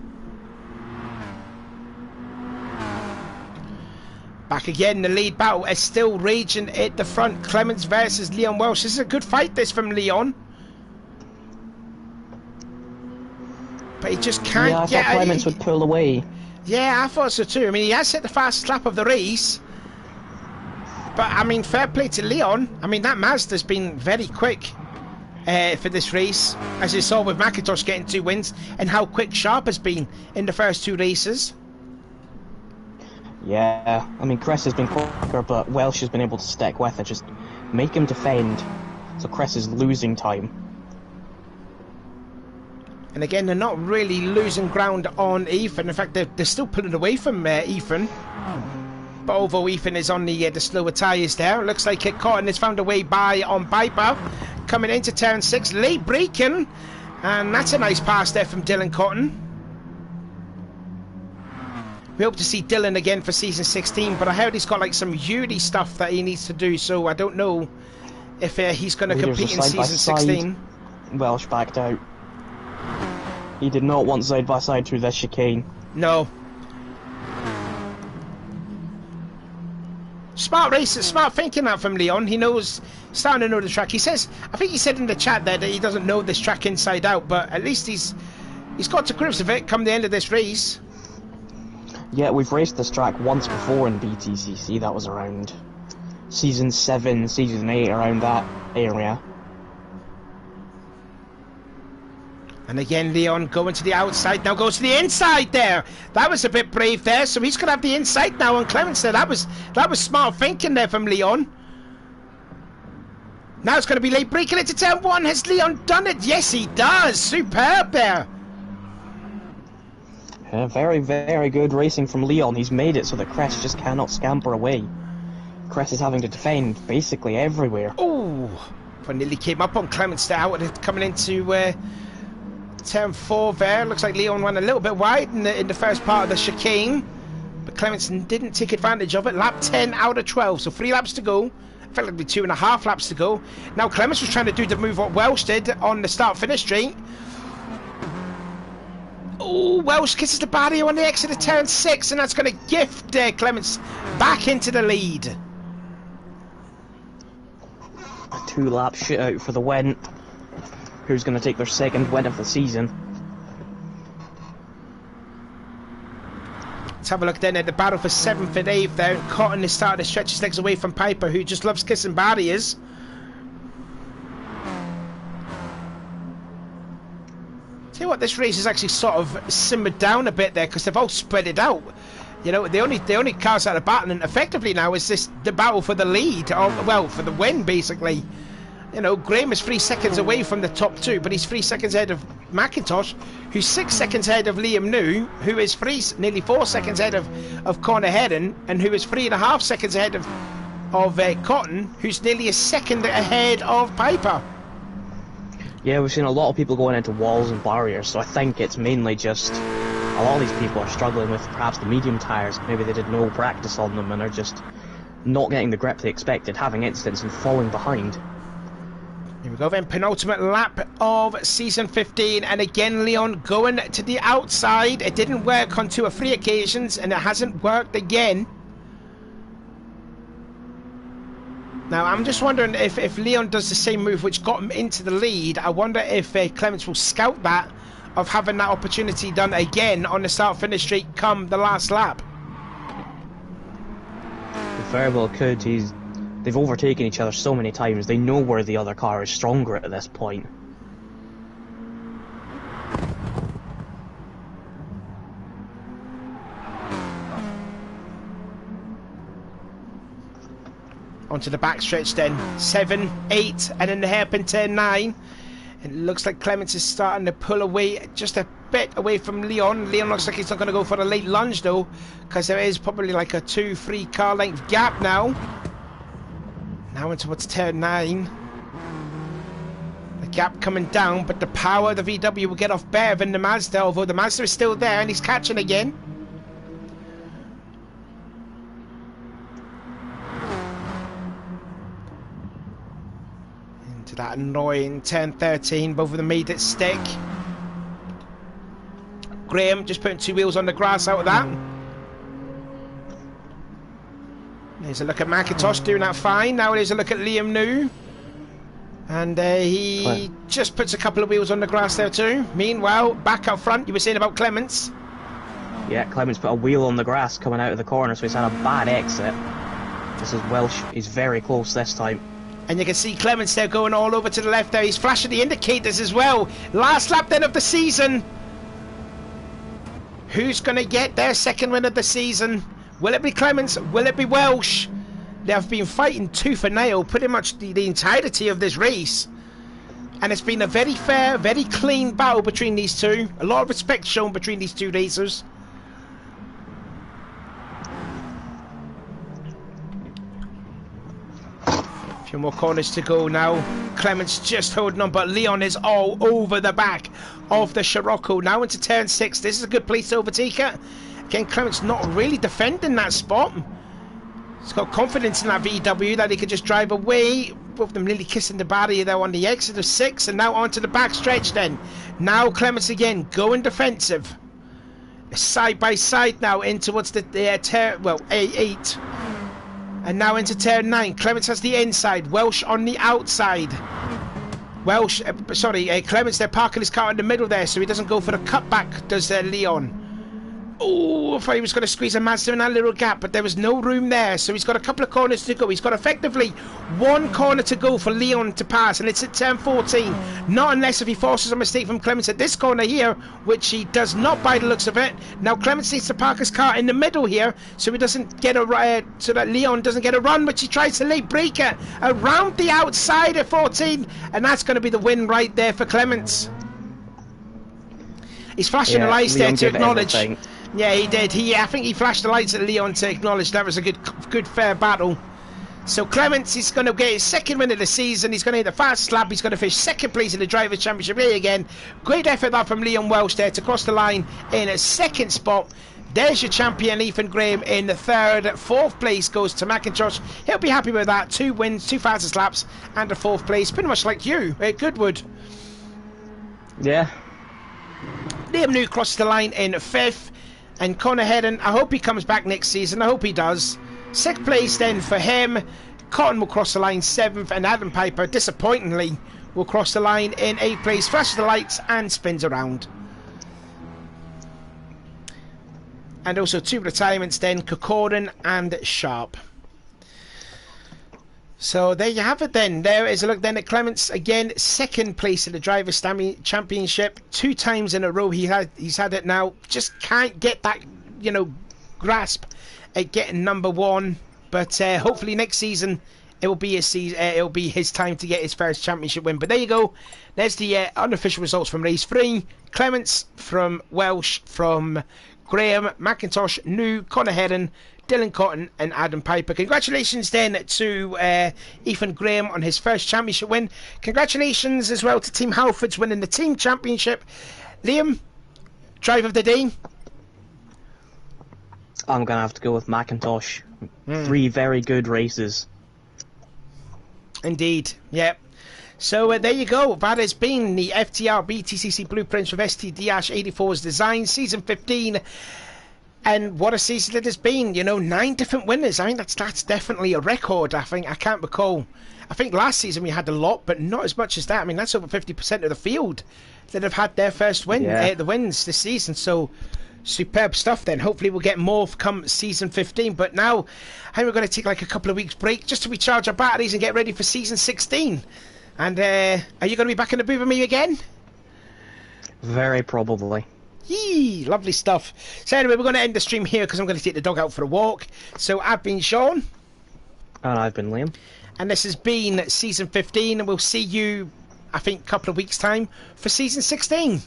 Back again, the lead battle is still raging at the front. Clements versus Leon Welsh. This is a good fight, this, from Leon. But he just can't get... Yeah, I thought Clements would pull away. Yeah, I thought so too. I mean, he has set the fastest lap of the race. But, I mean, fair play to Leon. I mean, that Mazda's been very quick for this race. As you saw with McIntosh getting 2 wins. And how quick Sharp has been in the first 2 races. Yeah, I mean, Chris has been quicker, but Welsh has been able to stick with it. Just make him defend. So Chris is losing time. And again, they're not really losing ground on Ethan. In fact, they're still pulling away from Ethan. But although Ethan is on the slower tyres there, looks like Cotton has found a way by on Piper. Coming into turn 6, late braking. And that's a nice pass there from Dylan Cotton. We hope to see Dylan again for season 16, but I heard he's got like some Yuri stuff that he needs to do, so I don't know if he's going to compete in season 16. Welsh backed out. He did not want side by side through this chicane. No. Smart racer, smart thinking that from Leon. He knows, starting to know the track. He says, I think he said in the chat there that he doesn't know this track inside out, but at least he's got to grips with it come the end of this race. Yeah, we've raced this track once before in BTCC. That was around season 7, season 8, around that area. And again, Leon going to the outside, now goes to the inside there. That was a bit brave there, so he's going to have the inside now on Clements there. That was smart thinking there from Leon. Now it's going to be late breaking into turn 1. Has Leon done it? Yes, he does. Superb there. Very, very good racing from Leon. He's made it so that Cress just cannot scamper away. Cress is having to defend basically everywhere. Oh, but nearly came up on Clements there, coming into turn 4 there. Looks like Leon went a little bit wide in the first part of the chicane, but Clements didn't take advantage of it. Lap 10 out of 12, so 3 laps to go. Felt like it'd be 2.5 laps to go. Now Clements was trying to do the move what Welsh did on the start-finish straight. Oh, Welsh kisses the barrier on the exit of turn 6, and that's going to gift Clements back into the lead. A 2-lap shootout for the win. Who's going to take their second win of the season? Let's have a look then at the battle for 7th and 8th there. Cotton is starting to stretch his legs away from Piper, who just loves kissing barriers. Tell you what, this race has actually sort of simmered down a bit there because they've all spread it out. You know, the only cars that are battling effectively now is the battle for the lead, or well, for the win basically. You know, Graham is 3 seconds away from the top 2, but he's 3 seconds ahead of McIntosh, who's 6 seconds ahead of Liam New, who is nearly 4 seconds ahead of Connor Heron, and who is 3.5 seconds ahead of Cotton, who's nearly a second ahead of Piper. Yeah, we've seen a lot of people going into walls and barriers, so I think it's mainly just a lot of these people are struggling with perhaps the medium tyres. Maybe they did no practice on them and are just not getting the grip they expected, having incidents and falling behind. Here we go then, penultimate lap of season 15, and again Leon going to the outside. It didn't work on 2 or 3 occasions, and it hasn't worked again. Now, I'm just wondering if Leon does the same move which got him into the lead. I wonder if Clements will scout that, of having that opportunity done again on the start-finish straight come the last lap. It very well could. They've overtaken each other so many times, they know where the other car is stronger at this point. Onto the backstretch then, 7, 8, and then the hairpin turn 9. It looks like Clements is starting to pull away just a bit away from Leon. Leon looks like he's not going to go for a late lunge though, because there is probably like a 2-3 car length gap now. Now into what's turn 9. The gap coming down, but the power of the VW will get off better than the Mazda, although the Mazda is still there and he's catching again. Into that annoying turn 13, both of them made it stick. Graham just putting 2 wheels on the grass out of that. There's a look at McIntosh doing that fine. Now there's a look at Liam New. And he just puts a couple of wheels on the grass there too. Meanwhile, back up front, you were saying about Clements. Yeah, Clements put a wheel on the grass coming out of the corner, so he's had a bad exit. This is Welsh. He's very close this time. And you can see Clements there going all over to the left there. He's flashing the indicators as well. Last lap then of the season. Who's going to get their second win of the season? Will it be Clements? Will it be Welsh? They have been fighting tooth and nail pretty much the entirety of this race. And it's been a very fair, very clean battle between these two. A lot of respect shown between these two racers. A few more corners to go now. Clements just holding on, but Leon is all over the back of the Scirocco. Now into turn 6. This is a good place to overtake it. Again, Clements not really defending that spot. He's got confidence in that VW that he could just drive away. Both of them nearly kissing the barrier there on the exit of 6, and now onto the back stretch then. Now Clements again going defensive. Side by side now in towards the A8. And now into turn 9. Clements has the inside. Welsh on the outside. Clements there parking his car in the middle there so he doesn't go for the cutback, does Leon. Oh, I thought he was going to squeeze a Mazda in that little gap, but there was no room there, so he's got a couple of corners to go. He's got effectively 1 corner to go for Leon to pass, and it's at turn 14. Not unless if he forces a mistake from Clements at this corner here, which he does not by the looks of it. Now Clements needs to park his car in the middle here, so he doesn't get so that Leon doesn't get a run, which he tries to late break it around the outside at 14, and that's going to be the win right there for Clements. He's flashing the lights there to acknowledge. Everything. Yeah, he did. I think he flashed the lights at Leon to acknowledge that was a good fair battle. So Clements is going to get his second win of the season. He's going to hit the fast lap. He's going to finish second place in the Drivers' Championship here again. Great effort that from Leon Welsh there to cross the line in a second spot. There's your champion, Ethan Graham, in the third. 4th place goes to McIntosh. He'll be happy with that. 2 wins, 2 fastest laps, and a 4th place. Pretty much like you at Goodwood. Yeah. Liam New crosses the line in 5th. And Connor Heron, I hope he comes back next season. I hope he does. 6th place then for him. Cotton will cross the line 7th. And Adam Piper, disappointingly, will cross the line in 8th place. Flashes the lights and spins around. And also 2 retirements then, Kokorin and Sharp. So there you have it then. There is a look then at Clements again, 2nd place in the Drivers' Championship, 2 times in a row he's had it now. Just can't get that, you know, grasp at getting number 1. But hopefully next season it will be his season. It'll be his time to get his first championship win. But there you go. There's the unofficial results from race 3. Clements from Welsh, from Graham, McIntosh, New, Conor Heron, Dylan Cotton and Adam Piper. Congratulations then to Ethan Graham on his first championship win. Congratulations as well to Team Halfords winning the team championship. Liam, drive of the day? I'm going to have to go with McIntosh. 3 very good races. Indeed, yeah. So there you go. That has been the FTR BTCC Blueprints with STDash84's design, Season 15. And what a season it has been, you know, 9 different winners. I mean, that's definitely a record. I can't recall. I think last season we had a lot, but not as much as that. I mean, that's over 50% of the field that have had their first win, the wins this season. So superb stuff then. Hopefully we'll get more come season 15. But now, I think we're going to take like a couple of weeks break just to recharge our batteries and get ready for season 16. And are you going to be back in the booth with me again? Very probably. Yee, lovely stuff. So anyway, we're going to end the stream here because I'm going to take the dog out for a walk. So I've been Sean. And I've been Liam. And this has been Season 15. And we'll see you, I think, a couple of weeks' time for Season 16.